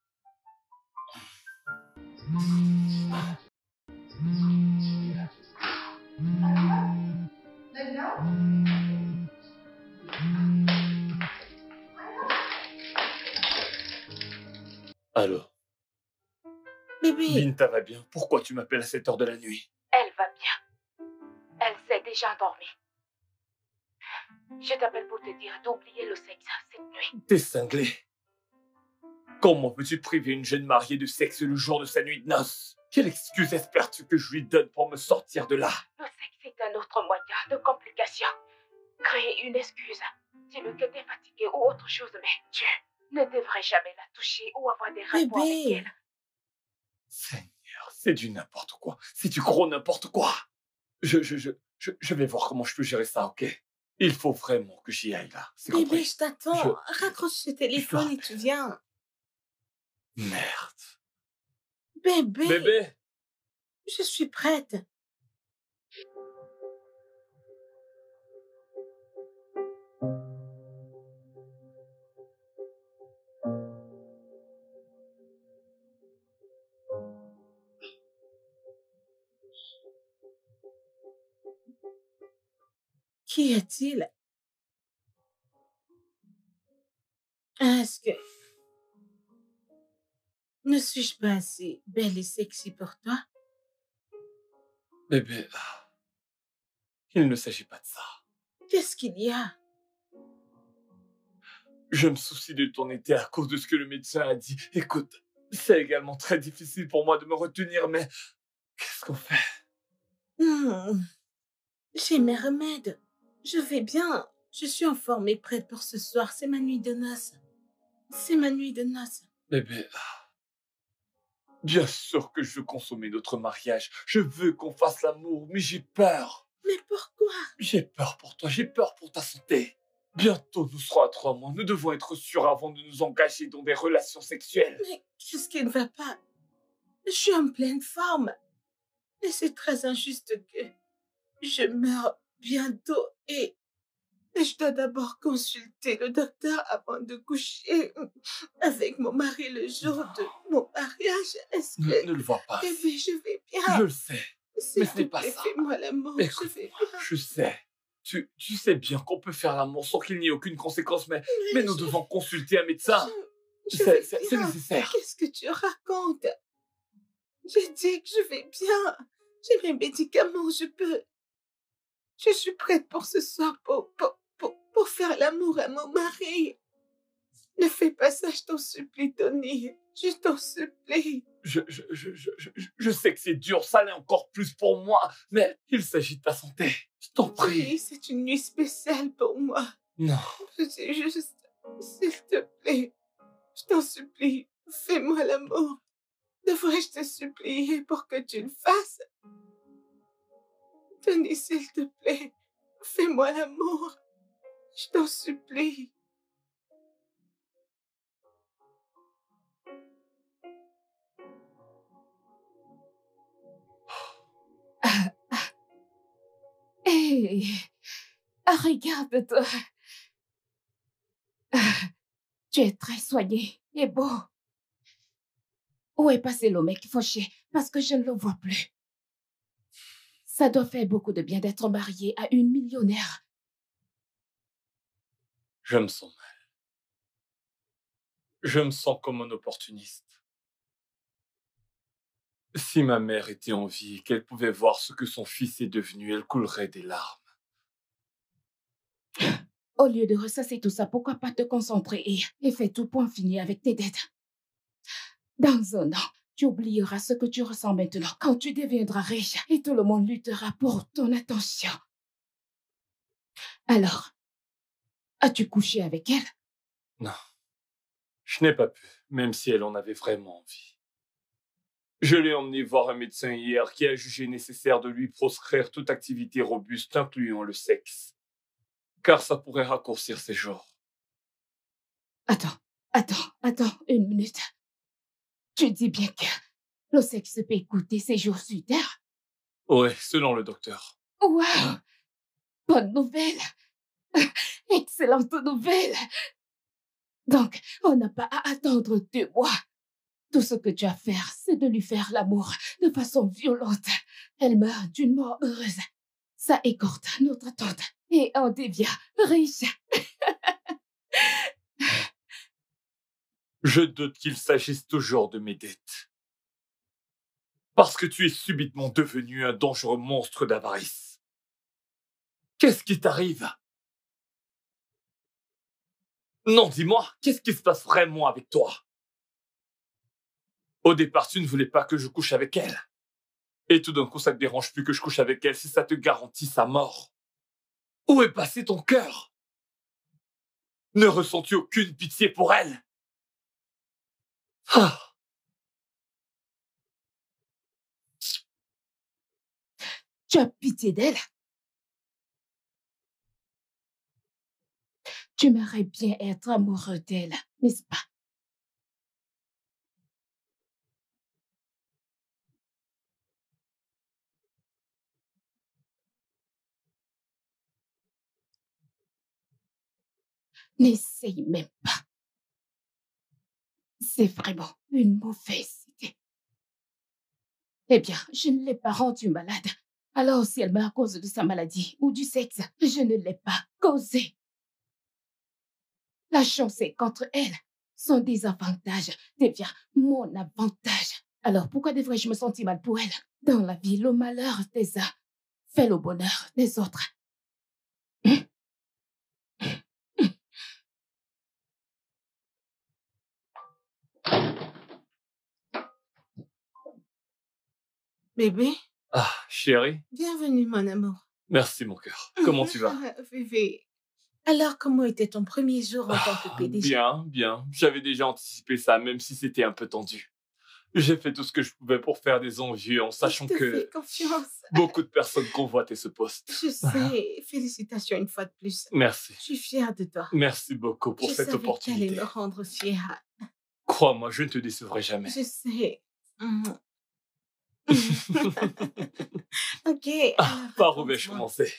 Alors, Bébé. Binta va bien. Pourquoi tu m'appelles à cette heure de la nuit? Elle va bien. Elle s'est déjà endormie. Je t'appelle pour te dire d'oublier le sexe cette nuit. T'es cinglé. Comment peux-tu priver une jeune mariée de sexe le jour de sa nuit de noces? Quelle excuse espères-tu que je lui donne pour me sortir de là? Le sexe est un autre moyen de complication. Créer une excuse. Dis-le que t'es fatigué ou autre chose, mais tu ne devrais jamais la toucher ou avoir des rapports avec elle. Seigneur, c'est du n'importe quoi. C'est du gros n'importe quoi. Je vais voir comment je peux gérer ça, ok? Il faut vraiment que j'y aille là. C'est Bébé, compris? je t'attends. Raccroche le téléphone et tu viens. Merde. Bébé. Bébé! Je suis prête. Qu'y a-t-il? Est-ce que... Ne suis-je pas assez belle et sexy pour toi? Bébé, il ne s'agit pas de ça. Qu'est-ce qu'il y a? Je me soucie de ton été à cause de ce que le médecin a dit. Écoute, c'est également très difficile pour moi de me retenir, mais qu'est-ce qu'on fait? J'ai mes remèdes. Je vais bien. Je suis en forme et prête pour ce soir. C'est ma nuit de noces. C'est ma nuit de noces. Bébé, bien sûr que je veux consommer notre mariage. Je veux qu'on fasse l'amour, mais j'ai peur. Mais pourquoi? J'ai peur pour toi, j'ai peur pour ta santé. Bientôt, nous serons à 3 mois. Nous devons être sûrs avant de nous engager dans des relations sexuelles. Mais qu'est-ce qui ne va pas? Je suis en pleine forme. Et c'est très injuste que je meure bientôt et Mais je dois d'abord consulter le docteur avant de coucher avec mon mari le jour de mon mariage. Est-ce que... Ne le vois pas. Bébé, je vais bien. Je le sais. Mais ce n'est pas ça. Fais-moi l'amour, je vais bien. Je sais. Tu sais bien qu'on peut faire l'amour sans qu'il n'y ait aucune conséquence, mais nous devons consulter un médecin. C'est nécessaire. Qu'est-ce que tu racontes? J'ai dit que je vais bien. J'ai mes médicaments, je peux... Je suis prête pour ce soir, pour faire l'amour à mon mari. Ne fais pas ça, je t'en supplie, Tony. Je t'en supplie. Je sais que c'est dur, ça l'est encore plus pour moi, mais il s'agit de ta santé. Je t'en prie. Oui, c'est une nuit spéciale pour moi. Non. Je dis juste, s'il te plaît, je t'en supplie, fais-moi l'amour. Devrais-je te supplier pour que tu le fasses? Tony, s'il te plaît, fais-moi l'amour. Je t'en supplie. Hé, regarde-toi. Tu es très soigné et beau. Où est passé le mec fauché? Parce que je ne le vois plus. Ça doit faire beaucoup de bien d'être marié à une millionnaire. Je me sens mal. Je me sens comme un opportuniste. Si ma mère était en vie et qu'elle pouvait voir ce que son fils est devenu, elle coulerait des larmes. Au lieu de ressasser tout ça, pourquoi pas te concentrer et faire tout pour en finir avec tes dettes? Dans un an, tu oublieras ce que tu ressens maintenant quand tu deviendras riche et tout le monde luttera pour ton attention. Alors, as-tu couché avec elle? Non. Je n'ai pas pu, même si elle en avait vraiment envie. Je l'ai emmenée voir un médecin hier qui a jugé nécessaire de lui proscrire toute activité robuste, incluant le sexe. Car ça pourrait raccourcir ses jours. Attends, une minute. Tu dis bien que le sexe peut écouter ses jours sur Terre? Ouais, selon le docteur. Waouh! Bonne nouvelle! Excellente nouvelle! Donc, on n'a pas à attendre 2 mois. Tout ce que tu as à faire, c'est de lui faire l'amour de façon violente. Elle meurt d'une mort heureuse. Ça écourte notre attente et on devient riche. Je doute qu'il s'agisse toujours de mes dettes. Parce que tu es subitement devenu un dangereux monstre d'avarice. Qu'est-ce qui t'arrive? Non, dis-moi, qu'est-ce qui se passe vraiment avec toi? Au départ, tu ne voulais pas que je couche avec elle. Et tout d'un coup, ça te dérange plus que je couche avec elle si ça te garantit sa mort. Où est passé ton cœur? Ne ressens-tu aucune pitié pour elle? Ah. Tu as pitié d'elle? Tu aimerais bien être amoureux d'elle, n'est-ce pas? N'essaye même pas. C'est vraiment une mauvaise idée. Eh bien, je ne l'ai pas rendue malade. Alors, si elle meurt à cause de sa maladie ou du sexe, je ne l'ai pas causée. La chance est qu'entre elles, son désavantage devient mon avantage. Alors, pourquoi devrais-je me sentir mal pour elle? Dans la vie, le malheur des uns fait le bonheur des autres. Bébé? Ah, chérie. Bienvenue, mon amour. Merci, mon cœur. Comment tu vas? Bébé. Alors, comment était ton premier jour en tant que PDG? Bien. J'avais déjà anticipé ça, même si c'était un peu tendu. J'ai fait tout ce que je pouvais pour faire des envieux, en sachant Je te que fais confiance. beaucoup de personnes convoitaient ce poste. Je sais. Félicitations une fois de plus. Merci. Je suis fière de toi. Merci beaucoup pour cette opportunité. Je savais que t'allais me rendre fière. Crois-moi, je ne te décevrai jamais. Je sais. Ok. Par où vais-je commencer?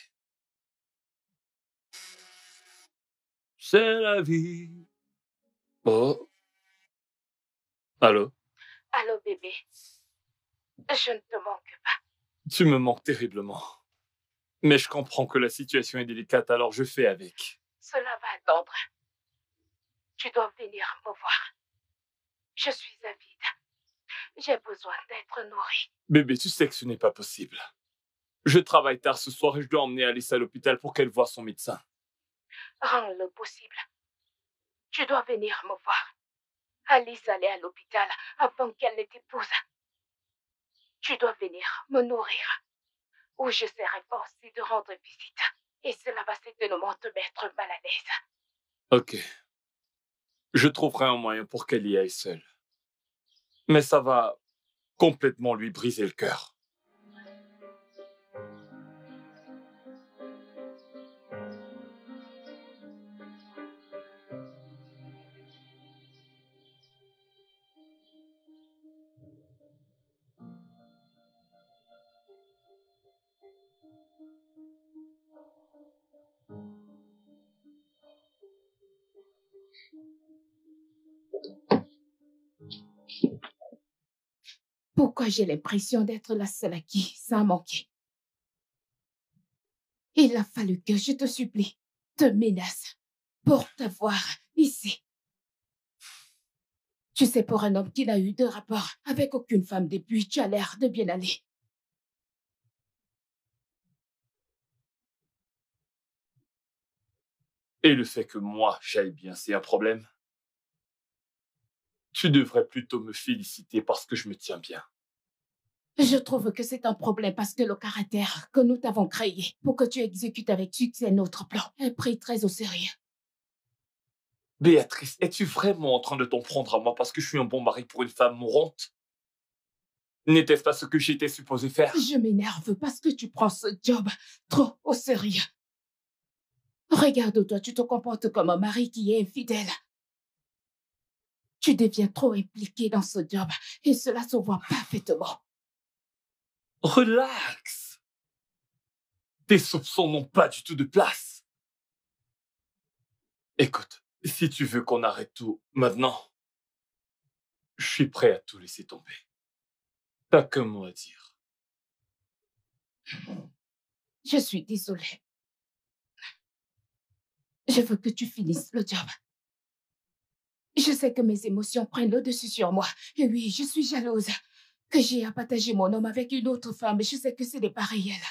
c'est la vie. Oh, allô? Allô, bébé. Je ne te manque pas. Tu me manques terriblement. Mais je comprends que la situation est délicate, alors je fais avec. Cela va attendre. Tu dois venir me voir. Je suis avide. J'ai besoin d'être nourrie. Bébé, tu sais que ce n'est pas possible. Je travaille tard ce soir et je dois emmener Alice à l'hôpital pour qu'elle voie son médecin. Rends-le possible. Tu dois venir me voir. Alice allait à l'hôpital avant qu'elle ne t'épouse. Tu dois venir me nourrir. Ou je serai forcée de rendre visite. Et cela va certainement te mettre mal à l'aise. Ok. Je trouverai un moyen pour qu'elle y aille seule. Mais ça va complètement lui briser le cœur. Pourquoi j'ai l'impression d'être la seule à qui ça a manqué? Il a fallu que je te supplie, te menace, pour t'avoir ici. Tu sais, pour un homme qui n'a eu de rapport avec aucune femme depuis, tu as l'air de bien aller. Et le fait que moi, j'aille bien, c'est un problème. Tu devrais plutôt me féliciter parce que je me tiens bien. Je trouve que c'est un problème parce que le caractère que nous t'avons créé pour que tu exécutes avec succès notre plan est pris très au sérieux. Béatrice, es-tu vraiment en train de t'en prendre à moi parce que je suis un bon mari pour une femme mourante? N'était-ce pas ce que j'étais supposé faire? Je m'énerve parce que tu prends ce job trop au sérieux. Regarde-toi, tu te comportes comme un mari qui est infidèle. Tu deviens trop impliqué dans ce job et cela se voit parfaitement. Relax. Tes soupçons n'ont pas du tout de place. Écoute, si tu veux qu'on arrête tout maintenant, je suis prêt à tout laisser tomber. T'as qu'un mot à dire. Je suis désolée. Je veux que tu finisses le job. Je sais que mes émotions prennent le dessus sur moi. Et oui, je suis jalouse. Que j'ai à partager mon homme avec une autre femme, je sais que ce n'est pas réel.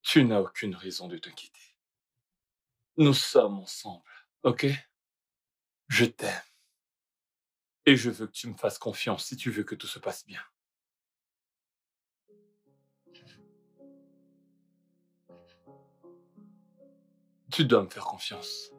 Tu n'as aucune raison de t'inquiéter. Nous sommes ensemble, ok? Je t'aime. Et je veux que tu me fasses confiance si tu veux que tout se passe bien. Tu dois me faire confiance.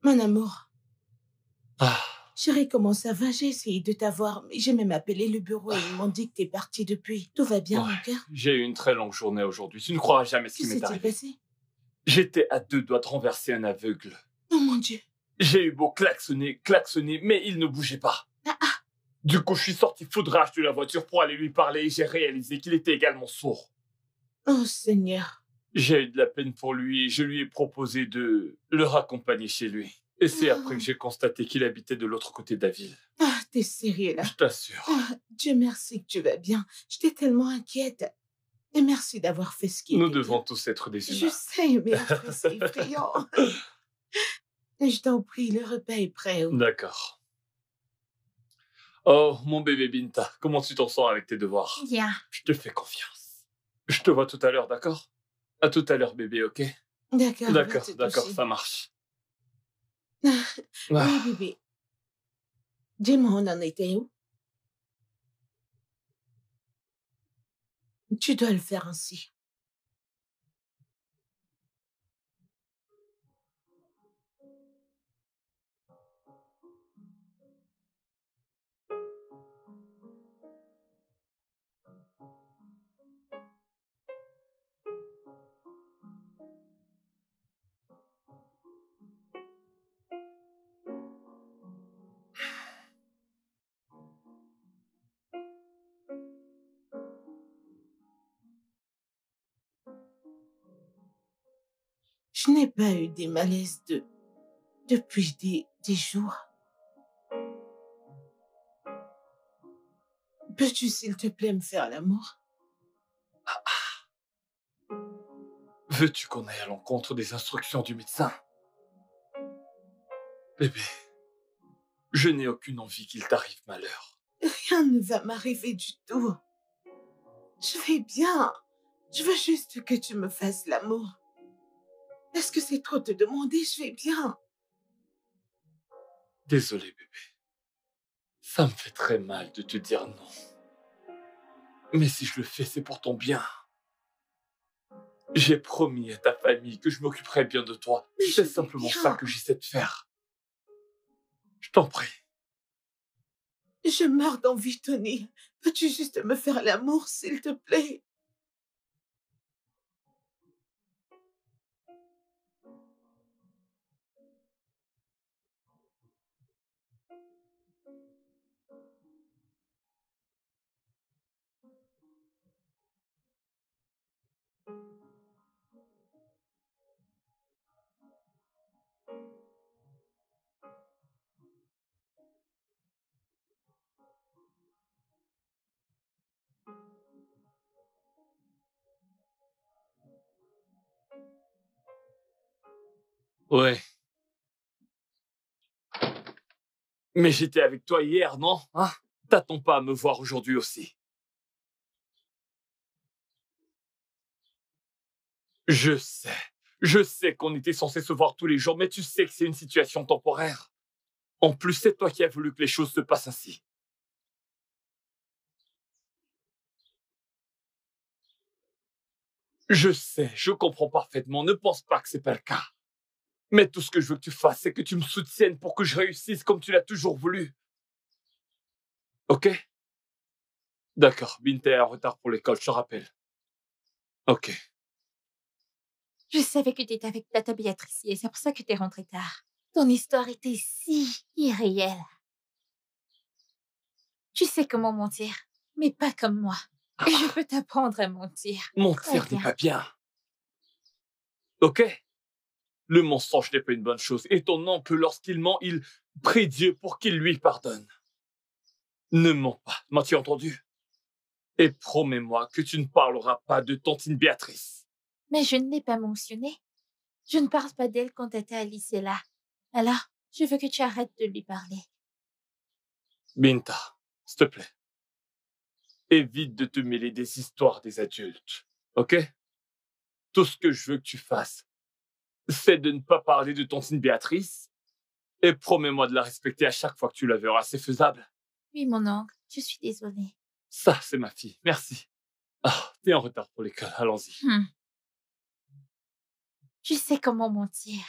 Mon amour, Ah, chérie, comment ça va? J'ai essayé de t'avoir, mais j'ai même appelé le bureau et ils m'ont dit que t'es partie depuis. Tout va bien, ouais. mon cœur? J'ai eu une très longue journée aujourd'hui. Tu ne croiras jamais ce Que qui m'est s'est-il arrivé. passé? J'étais à 2 doigts de renverser un aveugle. Oh mon Dieu. J'ai eu beau klaxonner, mais il ne bougeait pas. Ah, ah. Du coup, je suis sorti foudrage de la voiture pour aller lui parler et j'ai réalisé qu'il était également sourd. Oh Seigneur. J'ai eu de la peine pour lui et je lui ai proposé de le raccompagner chez lui. Et c'est après que j'ai constaté qu'il habitait de l'autre côté de la ville. Ah, t'es sérieux là? Je t'assure. Ah, Dieu merci que tu vas bien. J'étais tellement inquiète. Et merci d'avoir fait ce qui Nous était devons bien. tous être des Je humains. sais, mais après c'est effrayant. Je t'en prie, le repas est prêt. Oh. D'accord. Oh, mon bébé Binta, comment tu t'en sors avec tes devoirs? Bien. Je te fais confiance. Je te vois tout à l'heure, d'accord? À tout à l'heure, bébé, ok? D'accord. D'accord, va te d'accord, toucher. ça marche. Oui, Ah. bébé. Dis-moi, on en était où? Tu dois le faire ainsi. Je n'ai pas eu des malaises depuis des jours. Peux-tu, s'il te plaît, me faire l'amour? Veux-tu qu'on aille à l'encontre des instructions du médecin? Bébé, je n'ai aucune envie qu'il t'arrive malheur. Rien ne va m'arriver du tout. Je vais bien. Je veux juste que tu me fasses l'amour. Est-ce que c'est trop te demander? Je vais bien. Désolé, bébé. Ça me fait très mal de te dire non. Mais si je le fais, c'est pour ton bien. J'ai promis à ta famille que je m'occuperai bien de toi. C'est simplement ça que j'essaie de faire. Je t'en prie. Je meurs d'envie, Tony. Peux-tu juste me faire l'amour, s'il te plaît? Ouais. Mais j'étais avec toi hier, non? Hein? T'attends pas à me voir aujourd'hui aussi. Je sais qu'on était censé se voir tous les jours, mais tu sais que c'est une situation temporaire. En plus, c'est toi qui as voulu que les choses se passent ainsi. Je sais, je comprends parfaitement, ne pense pas que c'est pas le cas. Mais tout ce que je veux que tu fasses, c'est que tu me soutiennes pour que je réussisse comme tu l'as toujours voulu. Ok? D'accord, Binte est en retard pour l'école, je te rappelle. Ok. Je savais que tu étais avec Tata Béatrice et c'est pour ça que tu es rentrée tard. Ton histoire était si irréelle. Tu sais comment mentir, mais pas comme moi. Et je peux t'apprendre à mentir. Mentir n'est pas bien. Ok? Le mensonge n'est pas une bonne chose. Et ton oncle, lorsqu'il ment, il prie Dieu pour qu'il lui pardonne. Ne mens pas, m'as-tu entendu? Et promets-moi que tu ne parleras pas de tantine Béatrice. Mais je ne l'ai pas mentionné. Je ne parle pas d'elle quand Tata Alice est là. Alors, je veux que tu arrêtes de lui parler. Binta, s'il te plaît. Évite de te mêler des histoires des adultes, ok? Tout ce que je veux que tu fasses, c'est de ne pas parler de tantine Béatrice et promets-moi de la respecter à chaque fois que tu la verras. C'est faisable? Oui, mon oncle, je suis désolée. Ça, c'est ma fille. Merci. Ah, t'es en retard pour l'école. Allons-y. Tu sais comment mentir.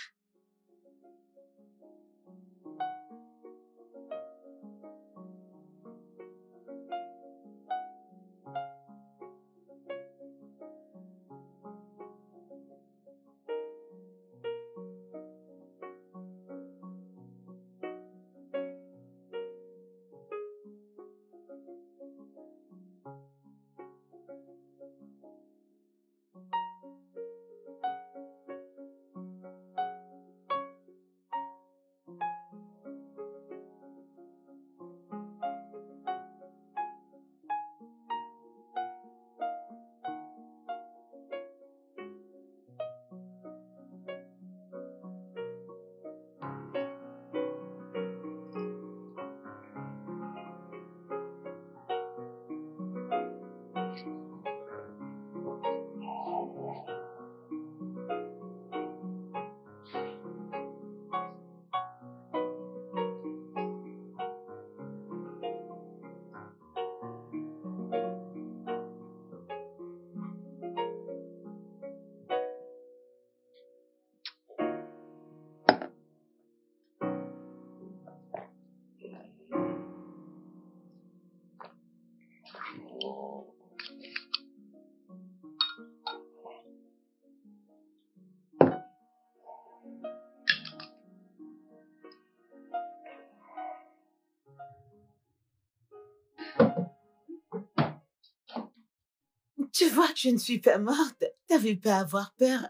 Tu vois que je ne suis pas morte. T'avais pas à avoir peur.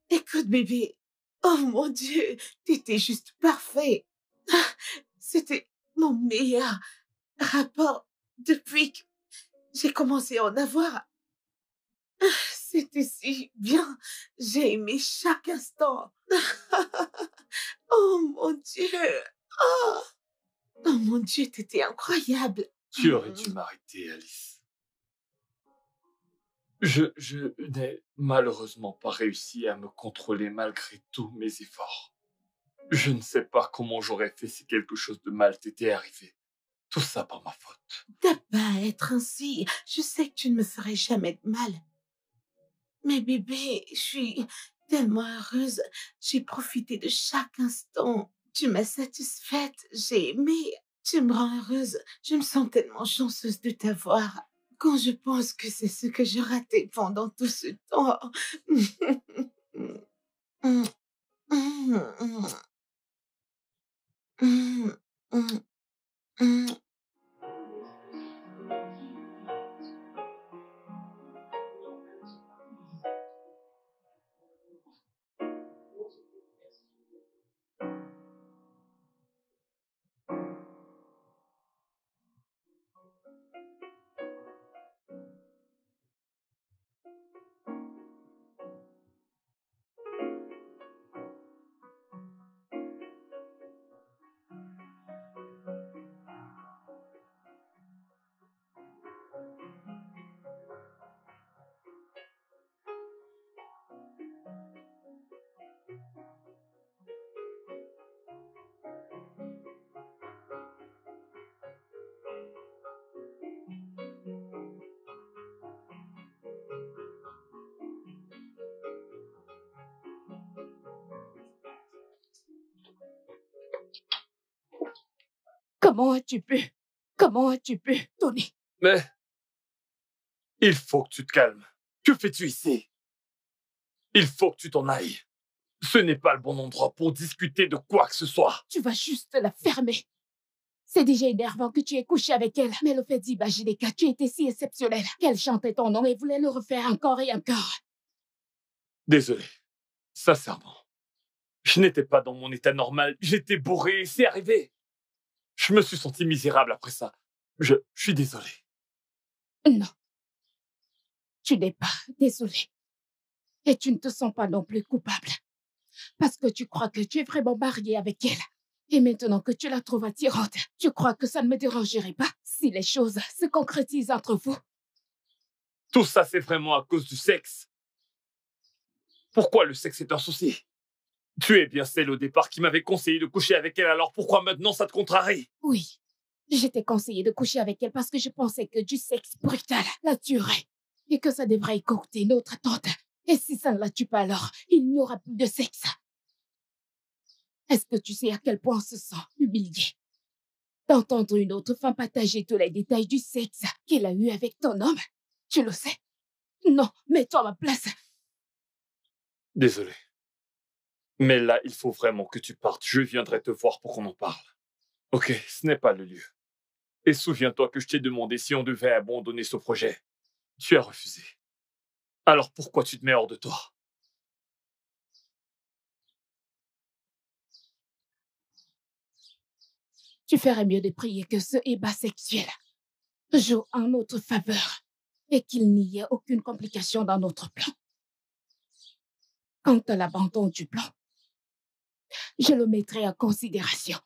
Écoute, bébé. Oh mon Dieu, t'étais juste parfait. C'était mon meilleur rapport depuis que j'ai commencé à en avoir. C'était si bien. J'ai aimé chaque instant. Oh mon Dieu. Oh, oh mon Dieu, t'étais incroyable. Tu aurais dû m'arrêter, Alice. Je n'ai malheureusement pas réussi à me contrôler malgré tous mes efforts. Je ne sais pas comment j'aurais fait si quelque chose de mal t'était arrivé. Tout ça par ma faute. T'as pas à être ainsi. Je sais que tu ne me ferais jamais de mal. Mais bébé, je suis tellement heureuse. J'ai profité de chaque instant. Tu m'as satisfaite. J'ai aimé. Tu me rends heureuse. Je me sens tellement chanceuse de t'avoir. Quand je pense que c'est ce que j'ai raté pendant tout ce temps. Comment as-tu pu? Comment as-tu pu, Tony? Mais il faut que tu te calmes. Que fais-tu ici? Il faut que tu t'en ailles. Ce n'est pas le bon endroit pour discuter de quoi que ce soit. Tu vas juste la fermer. C'est déjà énervant que tu aies couché avec elle, mais le fait d'imaginer que tu étais si exceptionnel, qu'elle chantait ton nom et voulait le refaire encore et encore. Désolé. Sincèrement. Je n'étais pas dans mon état normal. J'étais bourré et c'est arrivé. Je me suis senti misérable après ça. Je suis désolé. Non. Tu n'es pas désolé. Et tu ne te sens pas non plus coupable. Parce que tu crois que tu es vraiment marié avec elle. Et maintenant que tu la trouves attirante, tu crois que ça ne me dérangerait pas si les choses se concrétisent entre vous? Tout ça, c'est vraiment à cause du sexe. Pourquoi le sexe est un souci? Tu es bien celle au départ qui m'avait conseillé de coucher avec elle, alors pourquoi maintenant ça te contrarie? Oui. Je t'ai conseillé de coucher avec elle parce que je pensais que du sexe brutal la tuerait. Et que ça devrait écourter notre attente. Et si ça ne la tue pas alors, il n'y aura plus de sexe. Est-ce que tu sais à quel point on se sent humilié d'entendre une autre femme partager tous les détails du sexe qu'elle a eu avec ton homme? Tu le sais? Non, mets-toi à ma place. Désolé. Mais là, il faut vraiment que tu partes. Je viendrai te voir pour qu'on en parle. Ok, ce n'est pas le lieu. Et souviens-toi que je t'ai demandé si on devait abandonner ce projet. Tu as refusé. Alors pourquoi tu te mets hors de toi? Tu ferais mieux de prier que ce ébat sexuel joue en notre faveur et qu'il n'y ait aucune complication dans notre plan. Quant à l'abandon du plan, je le mettrai en considération.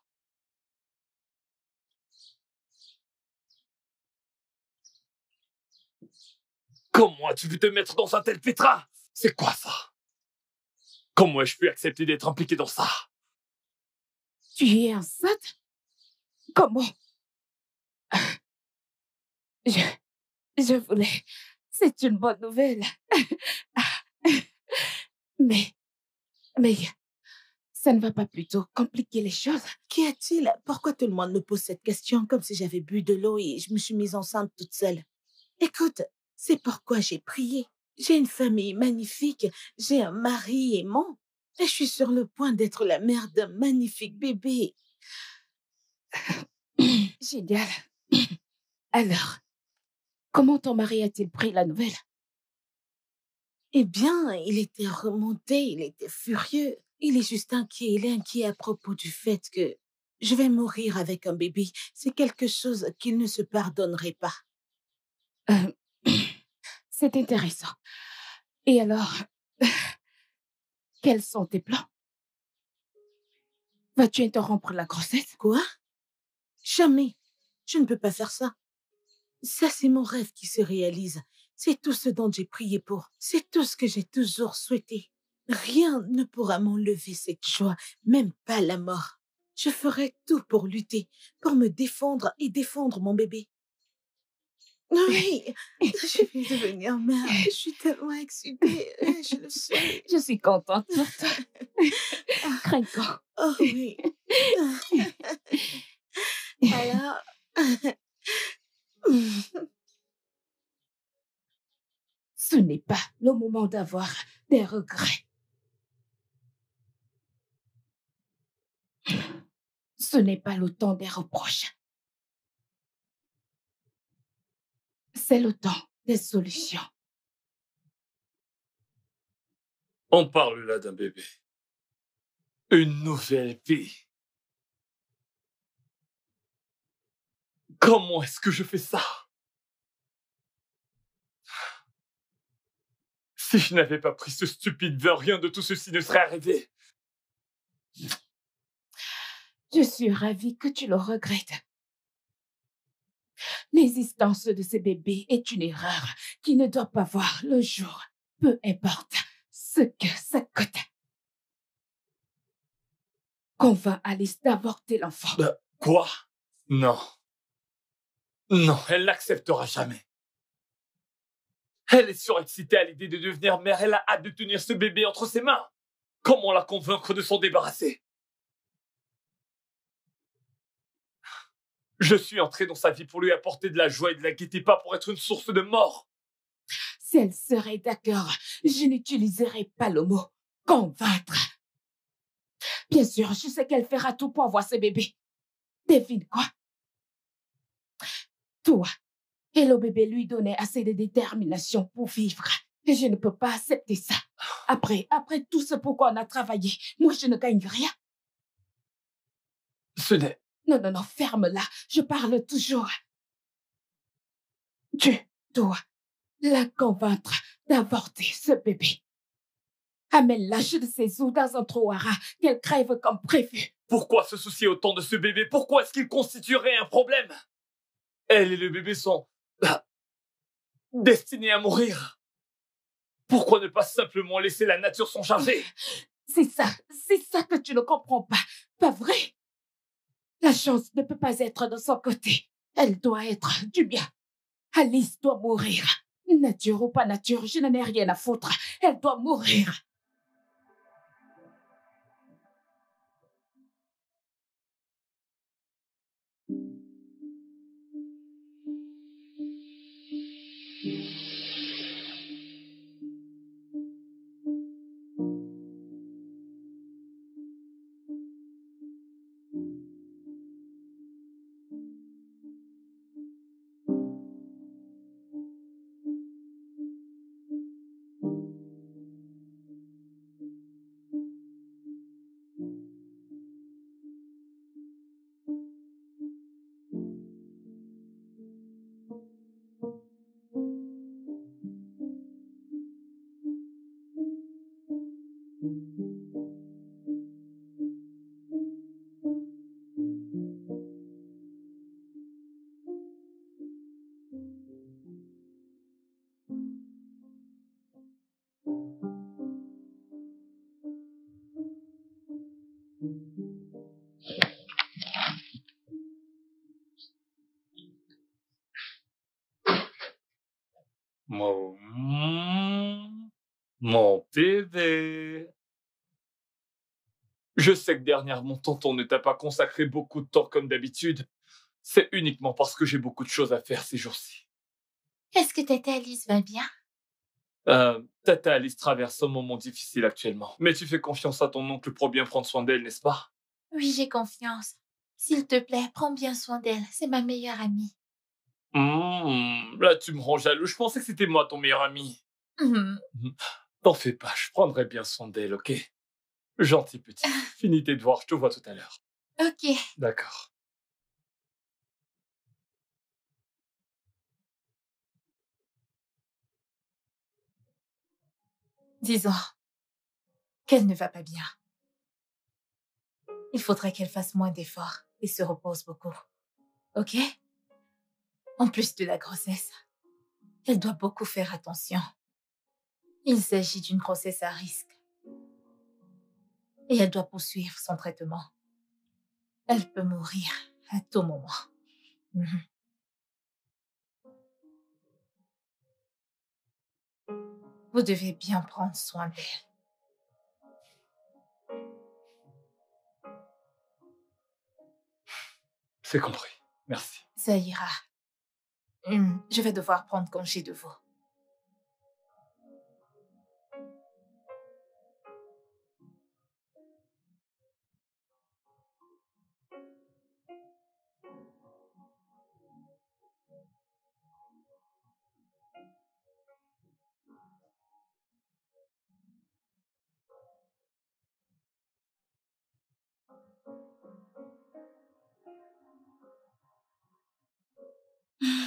Comment as-tu pu te mettre dans un tel pétrin? C'est quoi ça? Comment ai-je pu accepter d'être impliqué dans ça? Tu es enceinte? Comment? Je voulais... C'est une bonne nouvelle. Mais ça ne va pas plutôt compliquer les choses? Qu'y a-t-il? Pourquoi tout le monde me pose cette question comme si j'avais bu de l'eau et je me suis mise enceinte toute seule? Écoute, c'est pourquoi j'ai prié. J'ai une famille magnifique, j'ai un mari aimant et je suis sur le point d'être la mère d'un magnifique bébé. Génial. Alors, comment ton mari a-t-il pris la nouvelle? Eh bien, il était remonté, il était furieux. Il est juste inquiet. Il est inquiet à propos du fait que je vais mourir avec un bébé. C'est quelque chose qu'il ne se pardonnerait pas. Euh, c'est intéressant. Et alors, quels sont tes plans? Vas-tu interrompre la grossesse? Quoi? Jamais. Je ne peux pas faire ça. Ça, c'est mon rêve qui se réalise. C'est tout ce dont j'ai prié pour. C'est tout ce que j'ai toujours souhaité. Rien ne pourra m'enlever cette joie, même pas la mort. Je ferai tout pour lutter, pour me défendre et défendre mon bébé. Oui, je vais devenir mère. Je suis tellement excitée. Je le sais. Je suis contente pour toi. Craquant. Oh oui. Alors... Ce n'est pas le moment d'avoir des regrets. Ce n'est pas le temps des reproches. C'est le temps des solutions. On parle là d'un bébé. Une nouvelle vie. Comment est-ce que je fais ça? Si je n'avais pas pris ce stupide vin, rien de tout ceci ne serait arrivé. Je suis ravie que tu le regrettes. L'existence de ce bébé est une erreur qui ne doit pas voir le jour, peu importe ce que ça coûte. Convainc Alice d'avorter l'enfant. Quoi? Non. Non, elle n'acceptera jamais. Elle est surexcitée à l'idée de devenir mère. Elle a hâte de tenir ce bébé entre ses mains. Comment la convaincre de s'en débarrasser? Je suis entré dans sa vie pour lui apporter de la joie et de la gaieté, pas pour être une source de mort. Si elle serait d'accord, je n'utiliserai pas le mot « convaincre ». Bien sûr, je sais qu'elle fera tout pour avoir ce bébé. Devine quoi? Toi et le bébé lui donnaient assez de détermination pour vivre. Et je ne peux pas accepter ça. Après tout ce pour quoi on a travaillé, moi je ne gagne rien. Ce n'est... Non, ferme-la. Je parle toujours. Tu dois la convaincre d'avorter ce bébé. Amène-la je ne sais où dans un trou à rats, qu'elle crève comme prévu. Pourquoi se soucier autant de ce bébé? Pourquoi est-ce qu'il constituerait un problème? Elle et le bébé sont... destinés à mourir. Pourquoi ne pas simplement laisser la nature s'en charger? C'est ça que tu ne comprends pas. Pas vrai? La chance ne peut pas être de son côté. Elle doit être du bien. Alice doit mourir. Nature ou pas nature, je n'en ai rien à foutre. Elle doit mourir. Mon bébé. Je sais que dernièrement, tonton ne t'a pas consacré beaucoup de temps comme d'habitude. C'est uniquement parce que j'ai beaucoup de choses à faire ces jours-ci. Est-ce que Tata Alice va bien? Tata Alice traverse un moment difficile actuellement. Mais tu fais confiance à ton oncle pour bien prendre soin d'elle, n'est-ce pas? Oui, j'ai confiance. S'il te plaît, prends bien soin d'elle. C'est ma meilleure amie. Là, tu me rends jaloux. Je pensais que c'était moi ton meilleur ami. T'en fais pas, je prendrai bien soin d'elle, ok? Gentil petit. Finis tes devoirs, je te vois tout à l'heure. Ok. D'accord. Disons qu'elle ne va pas bien. Il faudrait qu'elle fasse moins d'efforts et se repose beaucoup. Ok? En plus de la grossesse, elle doit beaucoup faire attention. Il s'agit d'une grossesse à risque. Et elle doit poursuivre son traitement. Elle peut mourir à tout moment. Mhm. Vous devez bien prendre soin d'elle. C'est compris. Merci. Ça ira. Je vais devoir prendre congé de vous.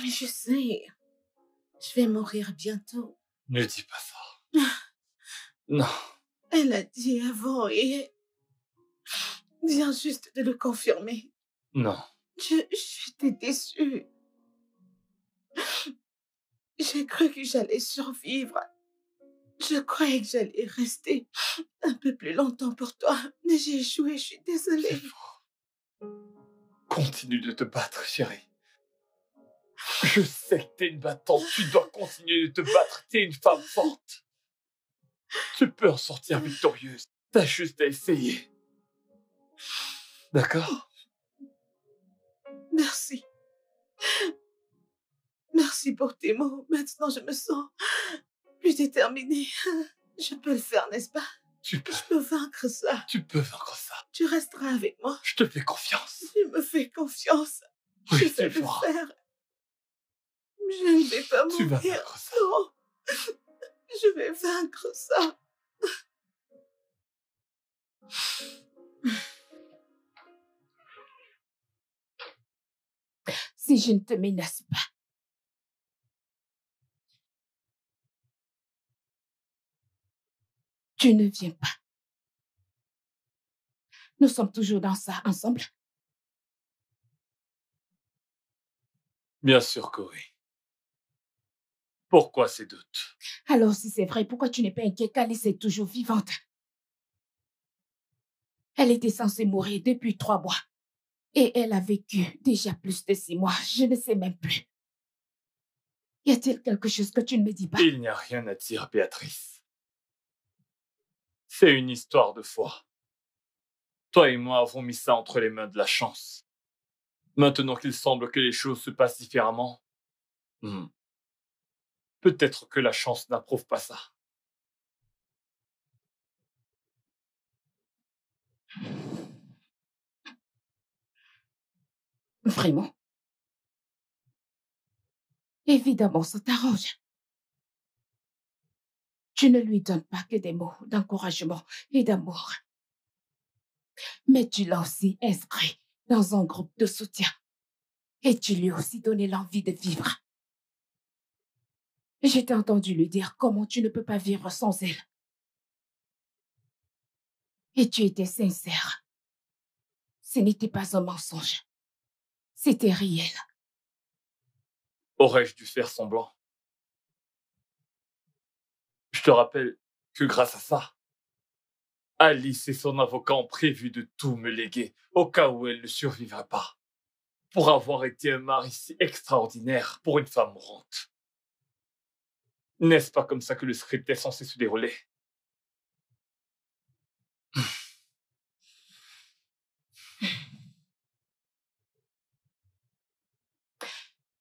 Je sais. Je vais mourir bientôt. Ne dis pas ça. Non. Elle a dit avant et vient juste de le confirmer. Non. J'étais déçue. J'ai cru que j'allais survivre. Je croyais que j'allais rester un peu plus longtemps pour toi, mais j'ai échoué, je suis désolée. C'est faux. Continue de te battre, chérie. Je sais que t'es une battante. Tu dois continuer de te battre. T'es une femme forte. Tu peux en sortir victorieuse. T'as juste à essayer. D'accord? Merci. Merci pour tes mots. Maintenant, je me sens plus déterminée. Je peux le faire, n'est-ce pas? Tu peux. Je peux vaincre ça. Tu peux vaincre ça. Tu resteras avec moi. Je te fais confiance. Tu me fais confiance. Oui, Je tu vais le le feras. faire. Je ne vais pas Tu vas mourir. vaincre ça. Non. Je vais vaincre ça. Si je ne te menace pas, tu ne viens pas. Nous sommes toujours dans ça ensemble. Bien sûr que oui. Pourquoi ces doutes? Alors, si c'est vrai, pourquoi tu n'es pas inquiet qu'Alice est toujours vivante? Elle était censée mourir depuis 3 mois. Et elle a vécu déjà plus de 6 mois. Je ne sais même plus. Y a-t-il quelque chose que tu ne me dis pas? Il n'y a rien à dire, Béatrice. C'est une histoire de foi. Toi et moi avons mis ça entre les mains de la chance. Maintenant qu'il semble que les choses se passent différemment, peut-être que la chance n'approuve pas ça. Vraiment? Évidemment, ça t'arrange. Tu ne lui donnes pas que des mots d'encouragement et d'amour. Mais tu l'as aussi inscrit dans un groupe de soutien. Et tu lui as aussi donné l'envie de vivre. Je t'ai entendu lui dire comment tu ne peux pas vivre sans elle. Et tu étais sincère. Ce n'était pas un mensonge. C'était réel. Aurais-je dû faire semblant? Je te rappelle que grâce à ça, Alice et son avocat ont prévu de tout me léguer au cas où elle ne survivrait pas. Pour avoir été un mari si extraordinaire pour une femme mourante. N'est-ce pas comme ça que le script est censé se dérouler?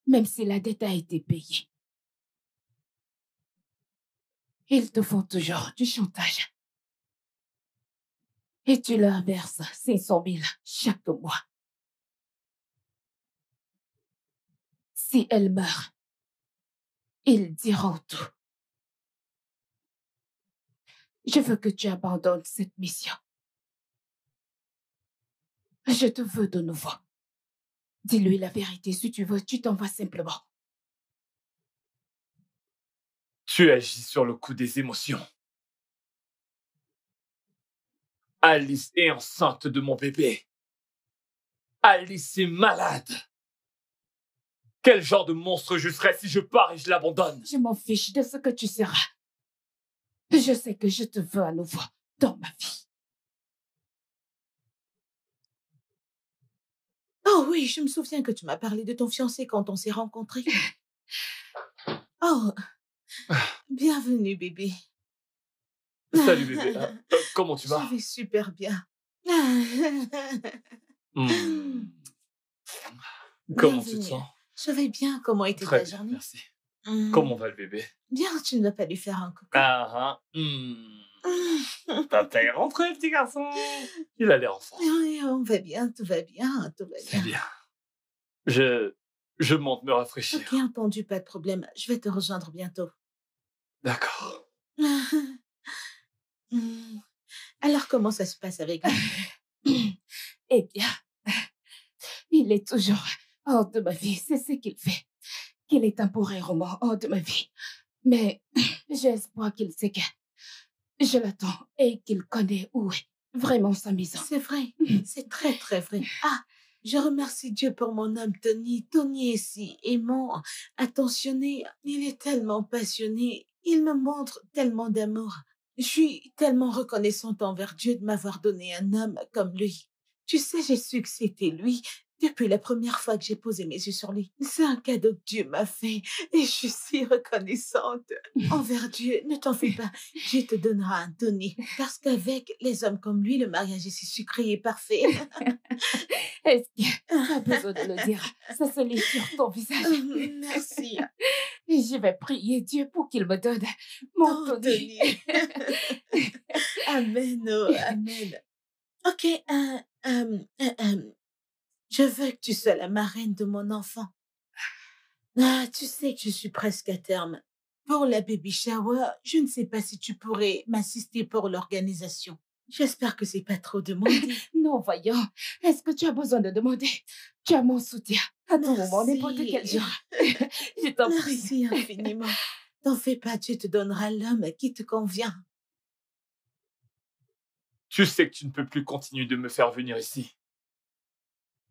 Même si la dette a été payée. Ils te font toujours du chantage. Et tu leur verses 500 000 chaque mois. Si elle meurt, ils diront tout. Je veux que tu abandonnes cette mission. Je te veux de nouveau. Dis-lui la vérité. Si tu veux, tu t'en vas simplement. Tu agis sur le coup des émotions. Alice est enceinte de mon bébé. Alice est malade. Quel genre de monstre je serais si je pars et je l'abandonne? Je m'en fiche de ce que tu seras. Je sais que je te veux à nouveau dans ma vie. Oh oui, je me souviens que tu m'as parlé de ton fiancé quand on s'est rencontrés. Oh, bienvenue, bébé. Salut bébé. Comment tu vas? Je vais super bien. Hmm. Comment tu te Bienvenue. sens? Je vais bien. Comment était Très ta bien, journée? merci. Comment va le bébé? Bien, tu ne vas pas lui faire un coucou. Papa est rentré, petit garçon. Il a l'air en forme. Oui, on va bien, tout va bien, tout va C'est bien. bien. Je monte me rafraîchir. Ok, entendu, pas de problème. Je vais te rejoindre bientôt. D'accord. Alors, comment ça se passe avec lui? Eh bien, il est toujours hors de ma vie. C'est ce qu'il fait. Qu'il est un bourré roman hors de ma vie. Mais j'ai espoir qu'il sait que je l'attends et qu'il connaît où est vraiment sa maison. C'est vrai, c'est très, très vrai. Ah, je remercie Dieu pour mon homme Tony. Tony est si aimant, attentionné. Il est tellement passionné. Il me montre tellement d'amour. Je suis tellement reconnaissante envers Dieu de m'avoir donné un homme comme lui. Tu sais, j'ai su que c'était lui depuis la première fois que j'ai posé mes yeux sur lui. C'est un cadeau que Dieu m'a fait et je suis si reconnaissante envers Dieu. Ne t'en fais pas, Dieu te donnera un Tony parce qu'avec les hommes comme lui, le mariage est si sucré et parfait. Est-ce que tu as besoin de le dire? Ça se lit sur ton visage. Merci. Et je vais prier Dieu pour qu'il me donne mon Oh, Tony. Amen, oh, amen. Ok, je veux que tu sois la marraine de mon enfant. Ah, tu sais que je suis presque à terme. Pour la baby shower, je ne sais pas si tu pourrais m'assister pour l'organisation. J'espère que c'est pas trop demandé. Non, voyons. Est-ce que tu as besoin de demander? Tu as mon soutien à tout moment, Merci. n'importe quel jour. Je t'en prie. Merci infiniment. T'en fais pas, Dieu te donnera l'homme qui te convient. Tu sais que tu ne peux plus continuer de me faire venir ici.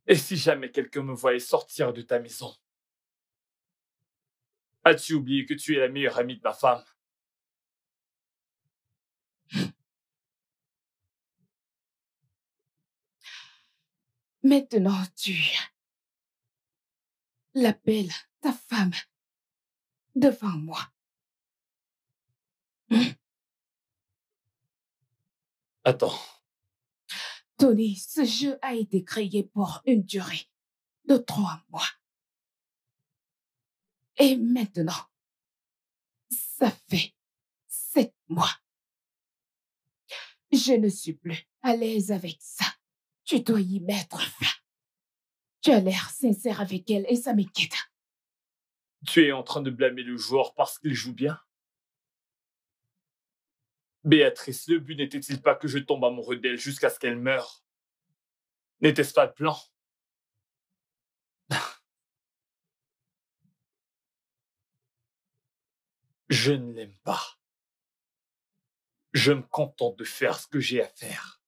Et si jamais quelqu'un me voyait sortir de ta maison, as-tu oublié que tu es la meilleure amie de ma femme? Maintenant, tu l'appelles ta femme devant moi. Attends. Tony, ce jeu a été créé pour une durée de 3 mois. Et maintenant, ça fait 7 mois. Je ne suis plus à l'aise avec ça. Tu dois y mettre fin. Tu as l'air sincère avec elle et ça m'inquiète. Tu es en train de blâmer le joueur parce qu'il joue bien? Béatrice, le but n'était-il pas que je tombe amoureux d'elle jusqu'à ce qu'elle meure? N'était-ce pas le plan? Je ne l'aime pas. Je me contente de faire ce que j'ai à faire.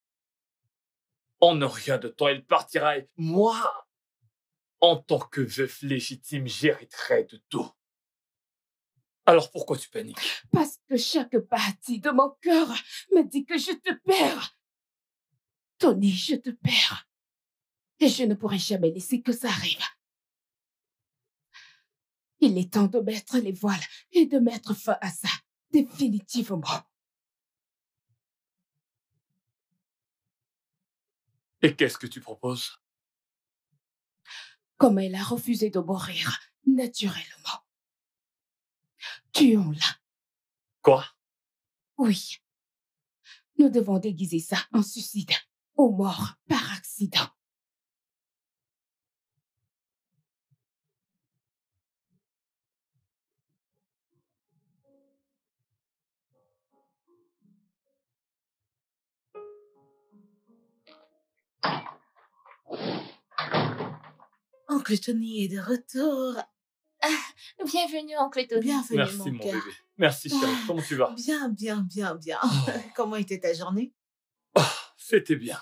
En ne rien de temps, elle partira et moi, en tant que veuf légitime, j'hériterai de tout. Alors pourquoi tu paniques? Parce que chaque partie de mon cœur me dit que je te perds. Tony, je te perds. Et je ne pourrai jamais laisser que ça arrive. Il est temps de mettre les voiles et de mettre fin à ça, définitivement. Et qu'est-ce que tu proposes? Comme elle a refusé de mourir naturellement. Tuons-la. Quoi? Oui. Nous devons déguiser ça en suicide ou mort par accident. Oncle Tony est de retour. Bienvenue, oncle Tony. Bienvenue, Merci, mon mon cœur. bébé. Merci, chérie. Comment tu vas? Bien, bien, bien, bien. Oh. Comment était ta journée? C'était bien.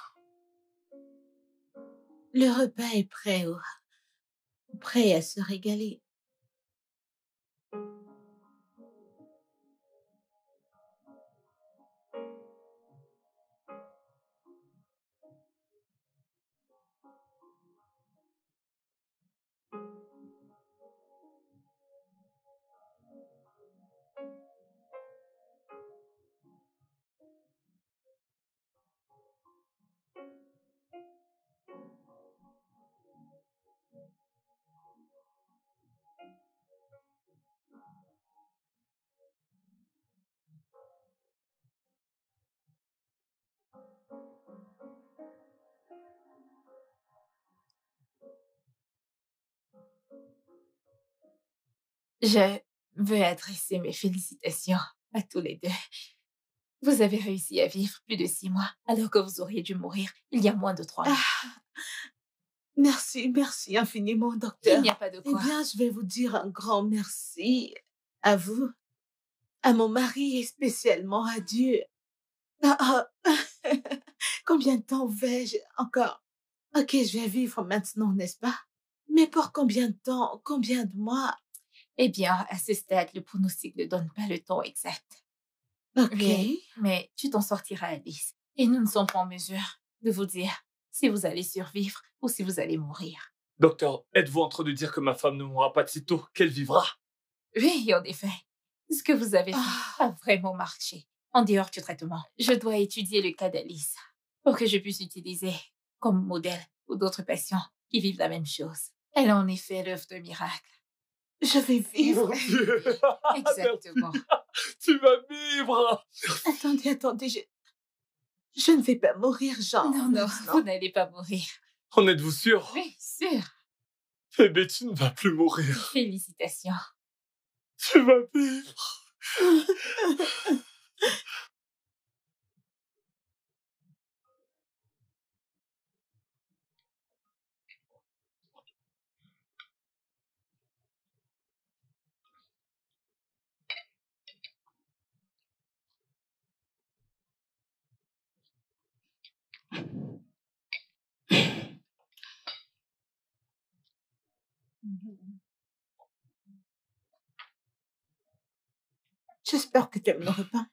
Le repas est prêt, prêt à se régaler. Je veux adresser mes félicitations à tous les deux. Vous avez réussi à vivre plus de 6 mois, alors que vous auriez dû mourir il y a moins de 3 mois. Merci, merci infiniment, Il docteur. n'y a pas de Eh quoi. bien, je vais vous dire un grand merci à vous, à mon mari et spécialement à Dieu. Combien de temps vais-je encore? Ok, je vais vivre maintenant, n'est-ce pas? Mais pour combien de temps? Combien de mois? Eh bien, à ce stade, le pronostic ne donne pas le temps exact. Ok. Mais tu t'en sortiras, Alice. Et nous ne sommes pas en mesure de vous dire si vous allez survivre ou si vous allez mourir. Docteur, êtes-vous en train de dire que ma femme ne mourra pas de sitôt, qu'elle vivra? Oui, en effet. Ce que vous avez fait Ah. a vraiment marché. En dehors du traitement, je dois étudier le cas d'Alice pour que je puisse l'utiliser comme modèle pour d'autres patients qui vivent la même chose. Elle est en effet l'œuvre de miracle. Je vais vivre. Mon Dieu. Exactement. Merci. Tu vas vivre. Attendez, je ne vais pas mourir, genre. Non, vous n'allez pas mourir. En êtes-vous sûr? Oui, sûr. Bébé, tu ne vas plus mourir. Félicitations. Tu vas vivre. J'espère que tu aimes le repas.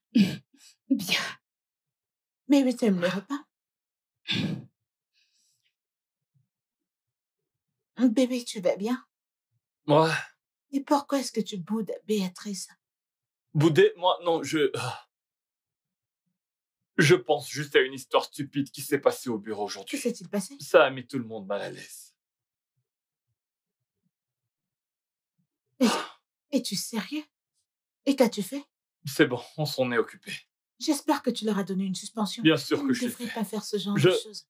Bien. Mais tu aimes le repas? Bébé, tu vas bien? Ouais. Et pourquoi est-ce que tu boudes, Béatrice? Boudet, moi, non, je pense juste à une histoire stupide qui s'est passée au bureau Que aujourd'hui. s'est-il passé? Ça a mis tout le monde mal à l'aise. Es-tu sérieux? Et qu'as-tu fait? C'est bon, on s'en est occupé. J'espère que tu leur as donné une suspension. Bien sûr Tu que ne je l'ai devrais fait. pas faire ce genre Je- de choses.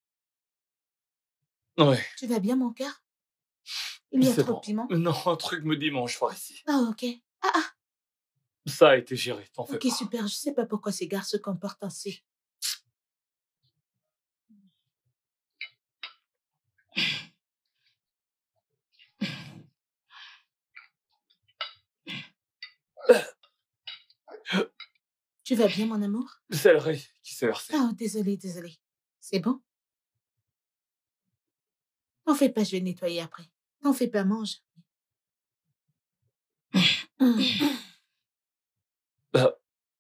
Ouais, Tu vas bien, mon cœur? Il y a c'est trop bon. de piment? Non, un truc me dit mange par ici. Ah, ok. Ça a été géré, t'en fais Ok, pas. super. Je sais pas pourquoi ces gars se comportent ainsi. Tu vas bien, mon amour? C'est le riz qui s'est versé. Oh, désolé. C'est bon? T'en fais pas, je vais nettoyer après. T'en fais pas, mange.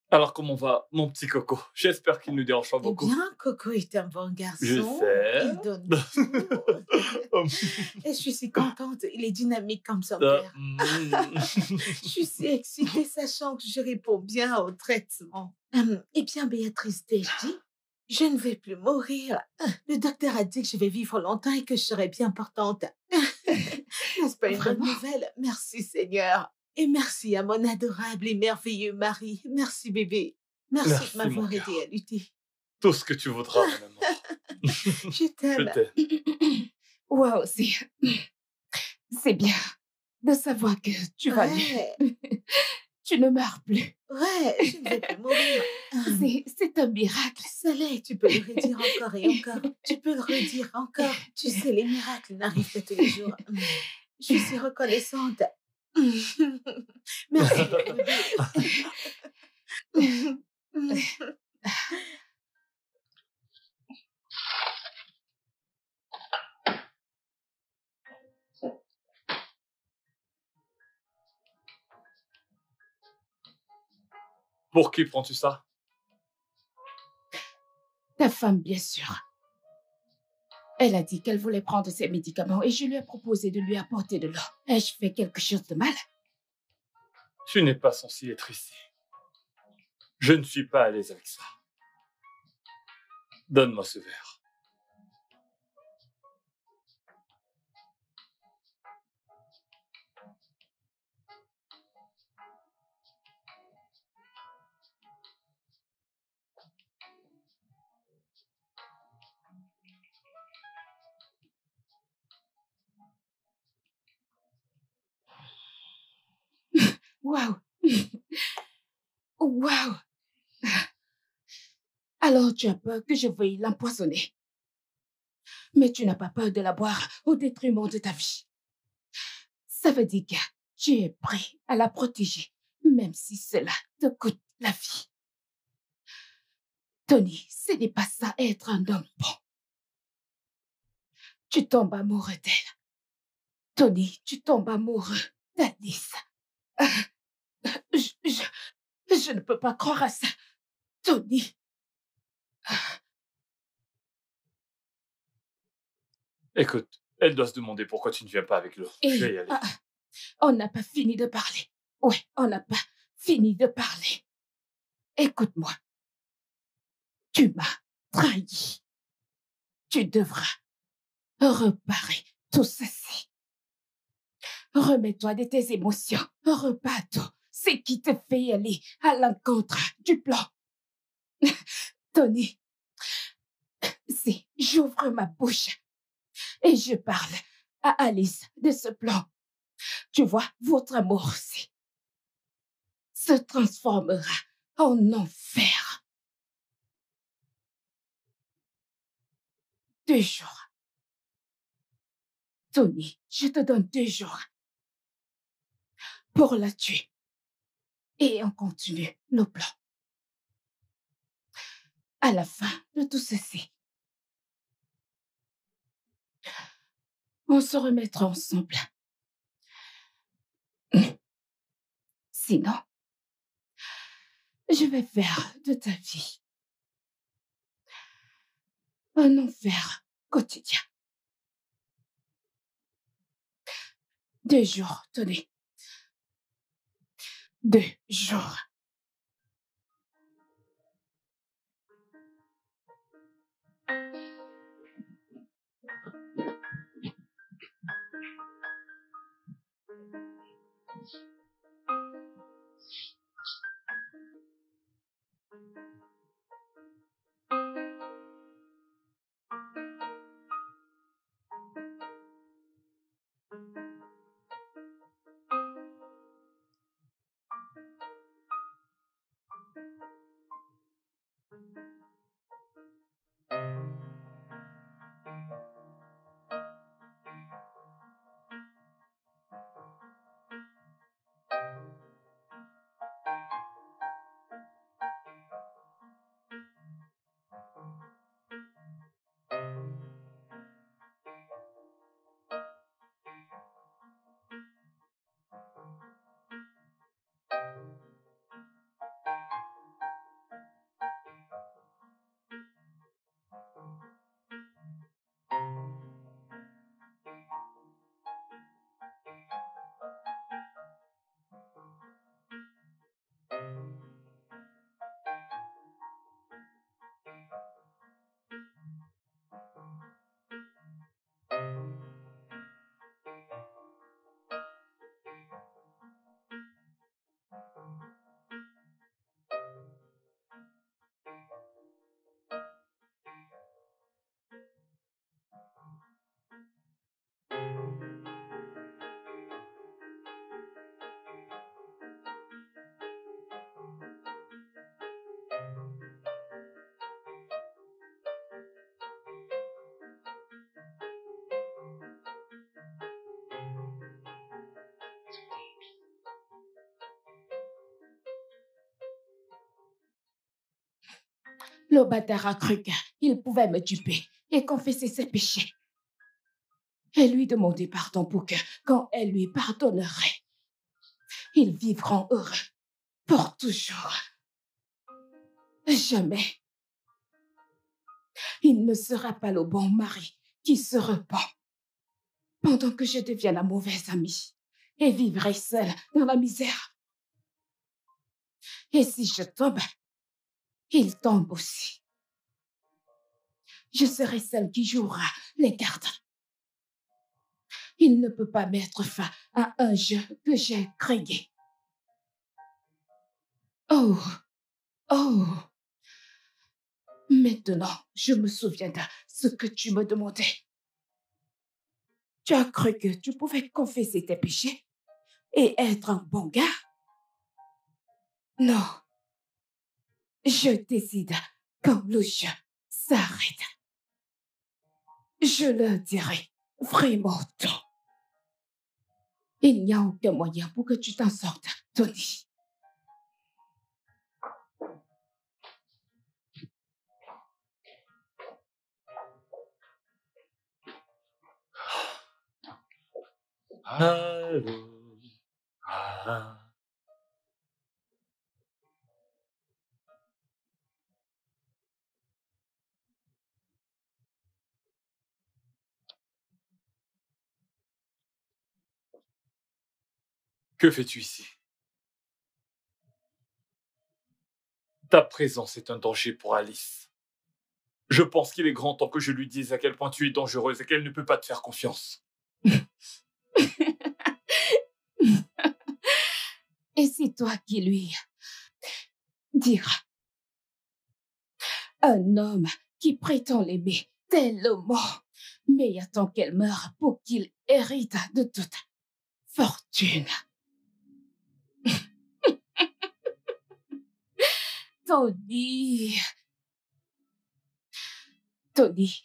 Alors comment va mon petit Coco? J'espère qu'il ne dérange pas Eh beaucoup. bien, Coco est un bon garçon. Je sais. Il donne tout. Et je suis si contente. Il est dynamique comme son père. Je suis si excitée, sachant que je réponds bien au traitement. Eh bien, Béatrice, t'ai-je dit, je ne vais plus mourir. Le docteur a dit que je vais vivre longtemps et que je serai bien portante. N'est-ce pas une bonne Vraiment? nouvelle? Merci, Seigneur. Et merci à mon adorable et merveilleux mari. Merci, bébé. Merci Merci, de m'avoir mon cœur. aidé à lutter. Tout ce que tu voudras, mon amour. Je Je t'aime. t'aime. Wow, c'est bien de savoir que tu vas bien. Ouais. tu ne meurs plus. Ouais, je ne vais plus mourir. C'est un miracle. Saleh, tu peux le redire encore et encore. Tu peux le redire encore. Tu sais, les miracles n'arrivent pas tous les jours. Je suis reconnaissante. Merci, bébé. Pour qui prends-tu ça? Ta femme, bien sûr. Elle a dit qu'elle voulait prendre ses médicaments et je lui ai proposé de lui apporter de l'eau. Ai-je fait quelque chose de mal? Tu n'es pas censé être ici. Je ne suis pas à l'aise avec ça. Donne-moi ce verre. Waouh! Waouh! Alors tu as peur que je veuille l'empoisonner. Mais tu n'as pas peur de la boire au détriment de ta vie. Ça veut dire que tu es prêt à la protéger, même si cela te coûte la vie. Tony, ce n'est pas ça être un homme bon. Tu tombes amoureux d'elle. Tony, tu tombes amoureux d'Alice. Je ne peux pas croire à ça. Tony. Écoute, elle doit se demander pourquoi tu ne viens pas avec l'eau. Je vais y aller. On n'a pas fini de parler. Ouais, on n'a pas fini de parler. Écoute-moi. Tu m'as trahi. Tu devras réparer tout ceci. Remets-toi de tes émotions. Repars tout ce qui te fait aller à l'encontre du plan. Tony, si j'ouvre ma bouche et je parle à Alice de ce plan, tu vois, votre amour aussi se transformera en enfer. 2 jours. Tony, je te donne 2 jours pour la tuer. Et on continue le plan. À la fin de tout ceci, on se remettra ensemble. Sinon, je vais faire de ta vie un enfer quotidien. 2 jours, Tony. 2 jours. Le bâtard a cru qu'il pouvait me duper et confesser ses péchés. Et lui demander pardon pour que, quand elle lui pardonnerait, ils vivront heureux pour toujours. Jamais. Il ne sera pas le bon mari qui se repent pendant que je deviens la mauvaise amie et vivrai seule dans la misère. Et si je tombe, il tombe aussi. Je serai celle qui jouera les gardes. Il ne peut pas mettre fin à un jeu que j'ai créé. Oh, oh. Maintenant, je me souviens de ce que tu me demandais. Tu as cru que tu pouvais confesser tes péchés et être un bon gars? Non. Je décide quand le jeu s'arrête. Je le dirai vraiment tôt. Il n'y a aucun moyen pour que tu t'en sortes, Tony. Allô. Ah. Que fais-tu ici? Ta présence est un danger pour Alice. Je pense qu'il est grand temps que je lui dise à quel point tu es dangereuse et qu'elle ne peut pas te faire confiance. Et c'est toi qui lui diras. Un homme qui prétend l'aimer tellement, mais attend qu'elle meure pour qu'il hérite de toute fortune. Tony,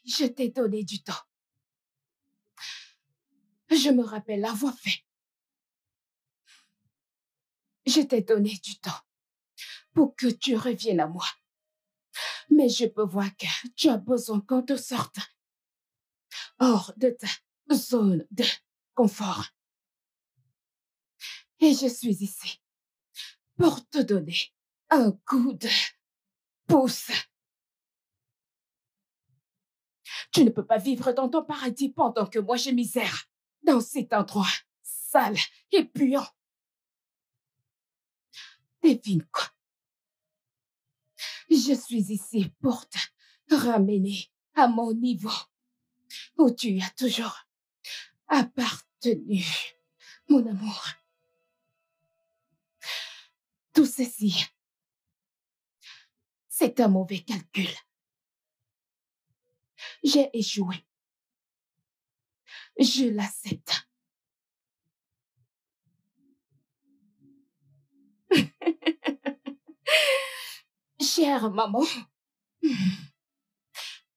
je t'ai donné du temps. Je me rappelle avoir fait. Je t'ai donné du temps pour que tu reviennes à moi. Mais je peux voir que tu as besoin qu'on te sorte hors de ta zone de confort. Et je suis ici pour te donner un coup de pouce. Tu ne peux pas vivre dans ton paradis pendant que moi j'ai misère dans cet endroit sale et puant. Devine quoi? Je suis ici pour te ramener à mon niveau où tu as toujours appartenu, mon amour. Tout ceci, c'est un mauvais calcul. J'ai échoué. Je l'accepte. Chère maman,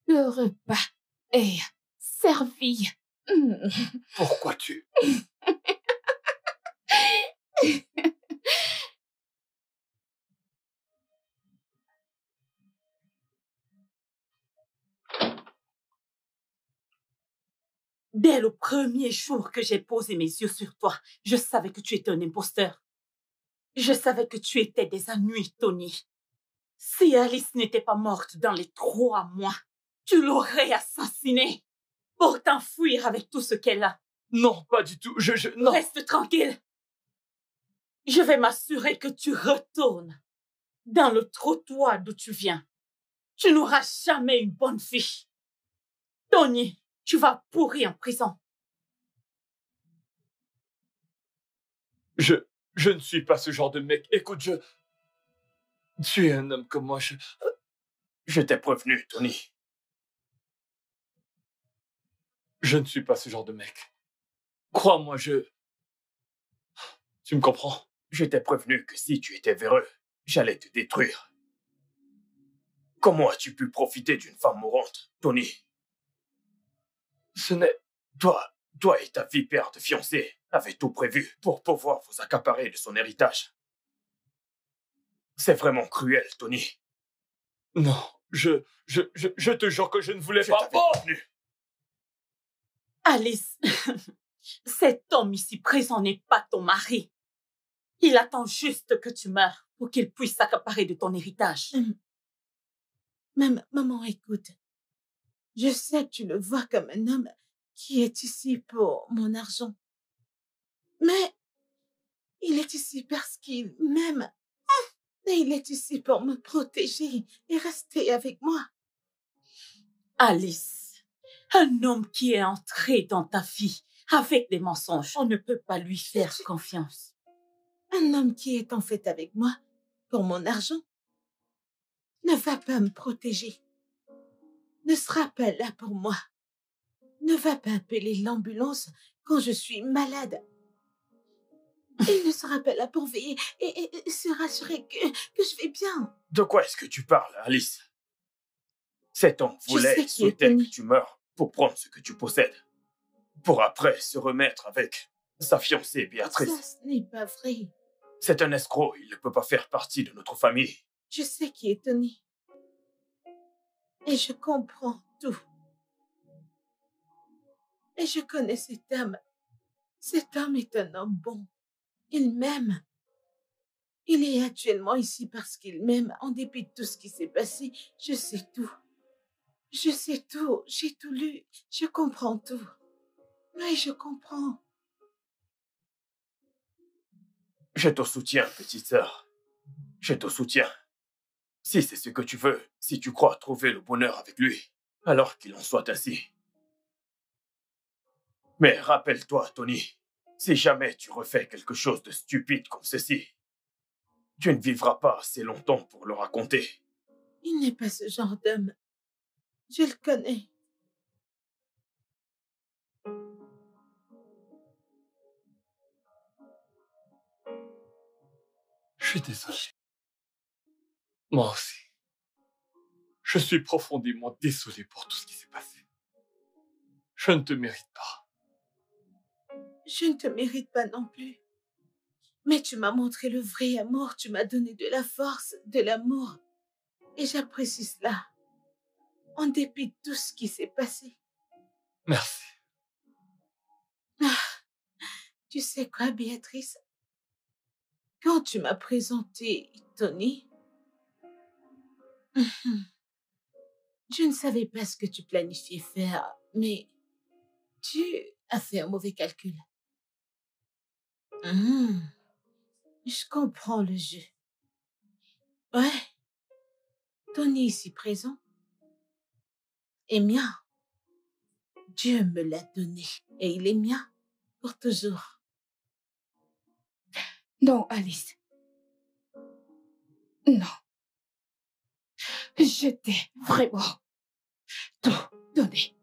le repas est servi. Pourquoi tu... Dès le premier jour que j'ai posé mes yeux sur toi, je savais que tu étais un imposteur. Je savais que tu étais des ennuis, Tony. Si Alice n'était pas morte dans les 3 mois, tu l'aurais assassinée pour t'enfuir avec tout ce qu'elle a. Non, pas du tout. Non. Reste tranquille. Je vais m'assurer que tu retournes dans le trottoir d'où tu viens. Tu n'auras jamais une bonne vie. Tony, tu vas pourrir en prison. Je ne suis pas ce genre de mec. Écoute, tu es un homme comme moi, Je t'ai prévenu, Tony. Je ne suis pas ce genre de mec. Crois-moi, Tu me comprends? Je t'ai prévenu que si tu étais véreux, j'allais te détruire. Comment as-tu pu profiter d'une femme mourante, Tony? Ce n'est... Toi et ta vipère de fiancée avez tout prévu pour pouvoir vous accaparer de son héritage. C'est vraiment cruel, Tony. Non, Je te jure que je ne voulais Je pas. t'avais Oh prévenu. Alice, cet homme ici présent n'est pas ton mari. Il attend juste que tu meurs pour qu'il puisse s'accaparer de ton héritage. Maman, écoute. Je sais que tu le vois comme un homme qui est ici pour mon argent. Mais il est ici parce qu'il m'aime. Et il est ici pour me protéger et rester avec moi. Alice, un homme qui est entré dans ta vie avec des mensonges, on ne peut pas lui faire confiance. Un homme qui est en fait avec moi pour mon argent ne va pas me protéger. Ne sera pas là pour moi. Ne va pas appeler l'ambulance quand je suis malade. Il ne sera pas là pour veiller et se rassurer que je vais bien. De quoi est-ce que tu parles, Alice? Cet homme Je voulait sais et qui est souhaitait Tony. que tu meurs pour prendre ce que tu possèdes. Pour après se remettre avec sa fiancée Béatrice. Ça, ce n'est pas vrai. C'est un escroc, il ne peut pas faire partie de notre famille. Je sais qui est Tony. Et je comprends tout. Et je connais cet homme. Cet homme est un homme bon. Il m'aime. Il est actuellement ici parce qu'il m'aime, en dépit de tout ce qui s'est passé. Je sais tout. Je sais tout. J'ai tout lu. Je comprends tout. Oui, je comprends. Je te soutiens, petite sœur. Je te soutiens. Si c'est ce que tu veux, si tu crois trouver le bonheur avec lui, alors qu'il en soit ainsi. Mais rappelle-toi, Tony, si jamais tu refais quelque chose de stupide comme ceci, tu ne vivras pas assez longtemps pour le raconter. Il n'est pas ce genre d'homme. Je le connais. Je suis désolé. Moi aussi. Je suis profondément désolé pour tout ce qui s'est passé. Je ne te mérite pas. Je ne te mérite pas non plus. Mais tu m'as montré le vrai amour. Tu m'as donné de la force, de l'amour. Et j'apprécie cela. En dépit de tout ce qui s'est passé. Merci. Tu sais quoi, Béatrice? Quand tu m'as présenté Tony, je ne savais pas ce que tu planifiais faire, mais tu as fait un mauvais calcul. Je comprends le jeu. Ouais, Tony ici présent est mien. Dieu me l'a donné et il est mien pour toujours. Non, Alice. Non. Je t'ai vraiment tout donné.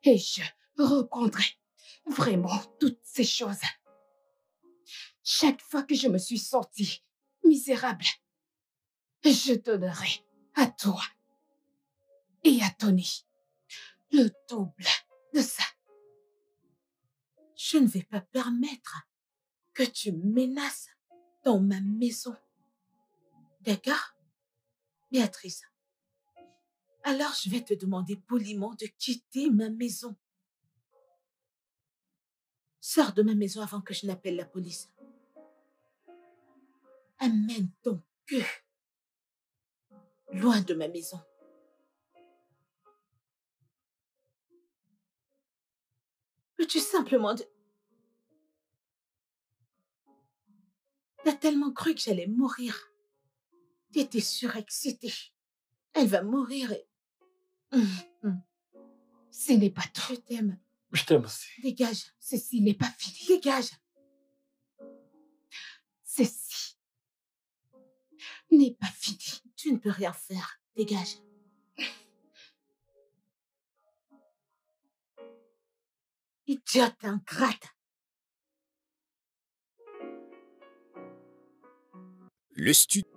Et je reprendrai vraiment toutes ces choses. Chaque fois que je me suis sentie misérable, je donnerai à toi et à Tony le double de ça. Je ne vais pas permettre que tu me menaces dans ma maison. D'accord, Béatrice? Alors je vais te demander poliment de quitter ma maison. Sors de ma maison avant que je n'appelle la police. Amène ton cul loin de ma maison. Peux-tu simplement... T'as tellement cru que j'allais mourir. T'étais surexcitée. Elle va mourir et... Ce n'est pas tout. Je t'aime. Je t'aime aussi. Dégage. Ceci n'est pas fini. Dégage. Ceci n'est pas fini. Tu ne peux rien faire. Dégage. Idiote ingrate. Le studio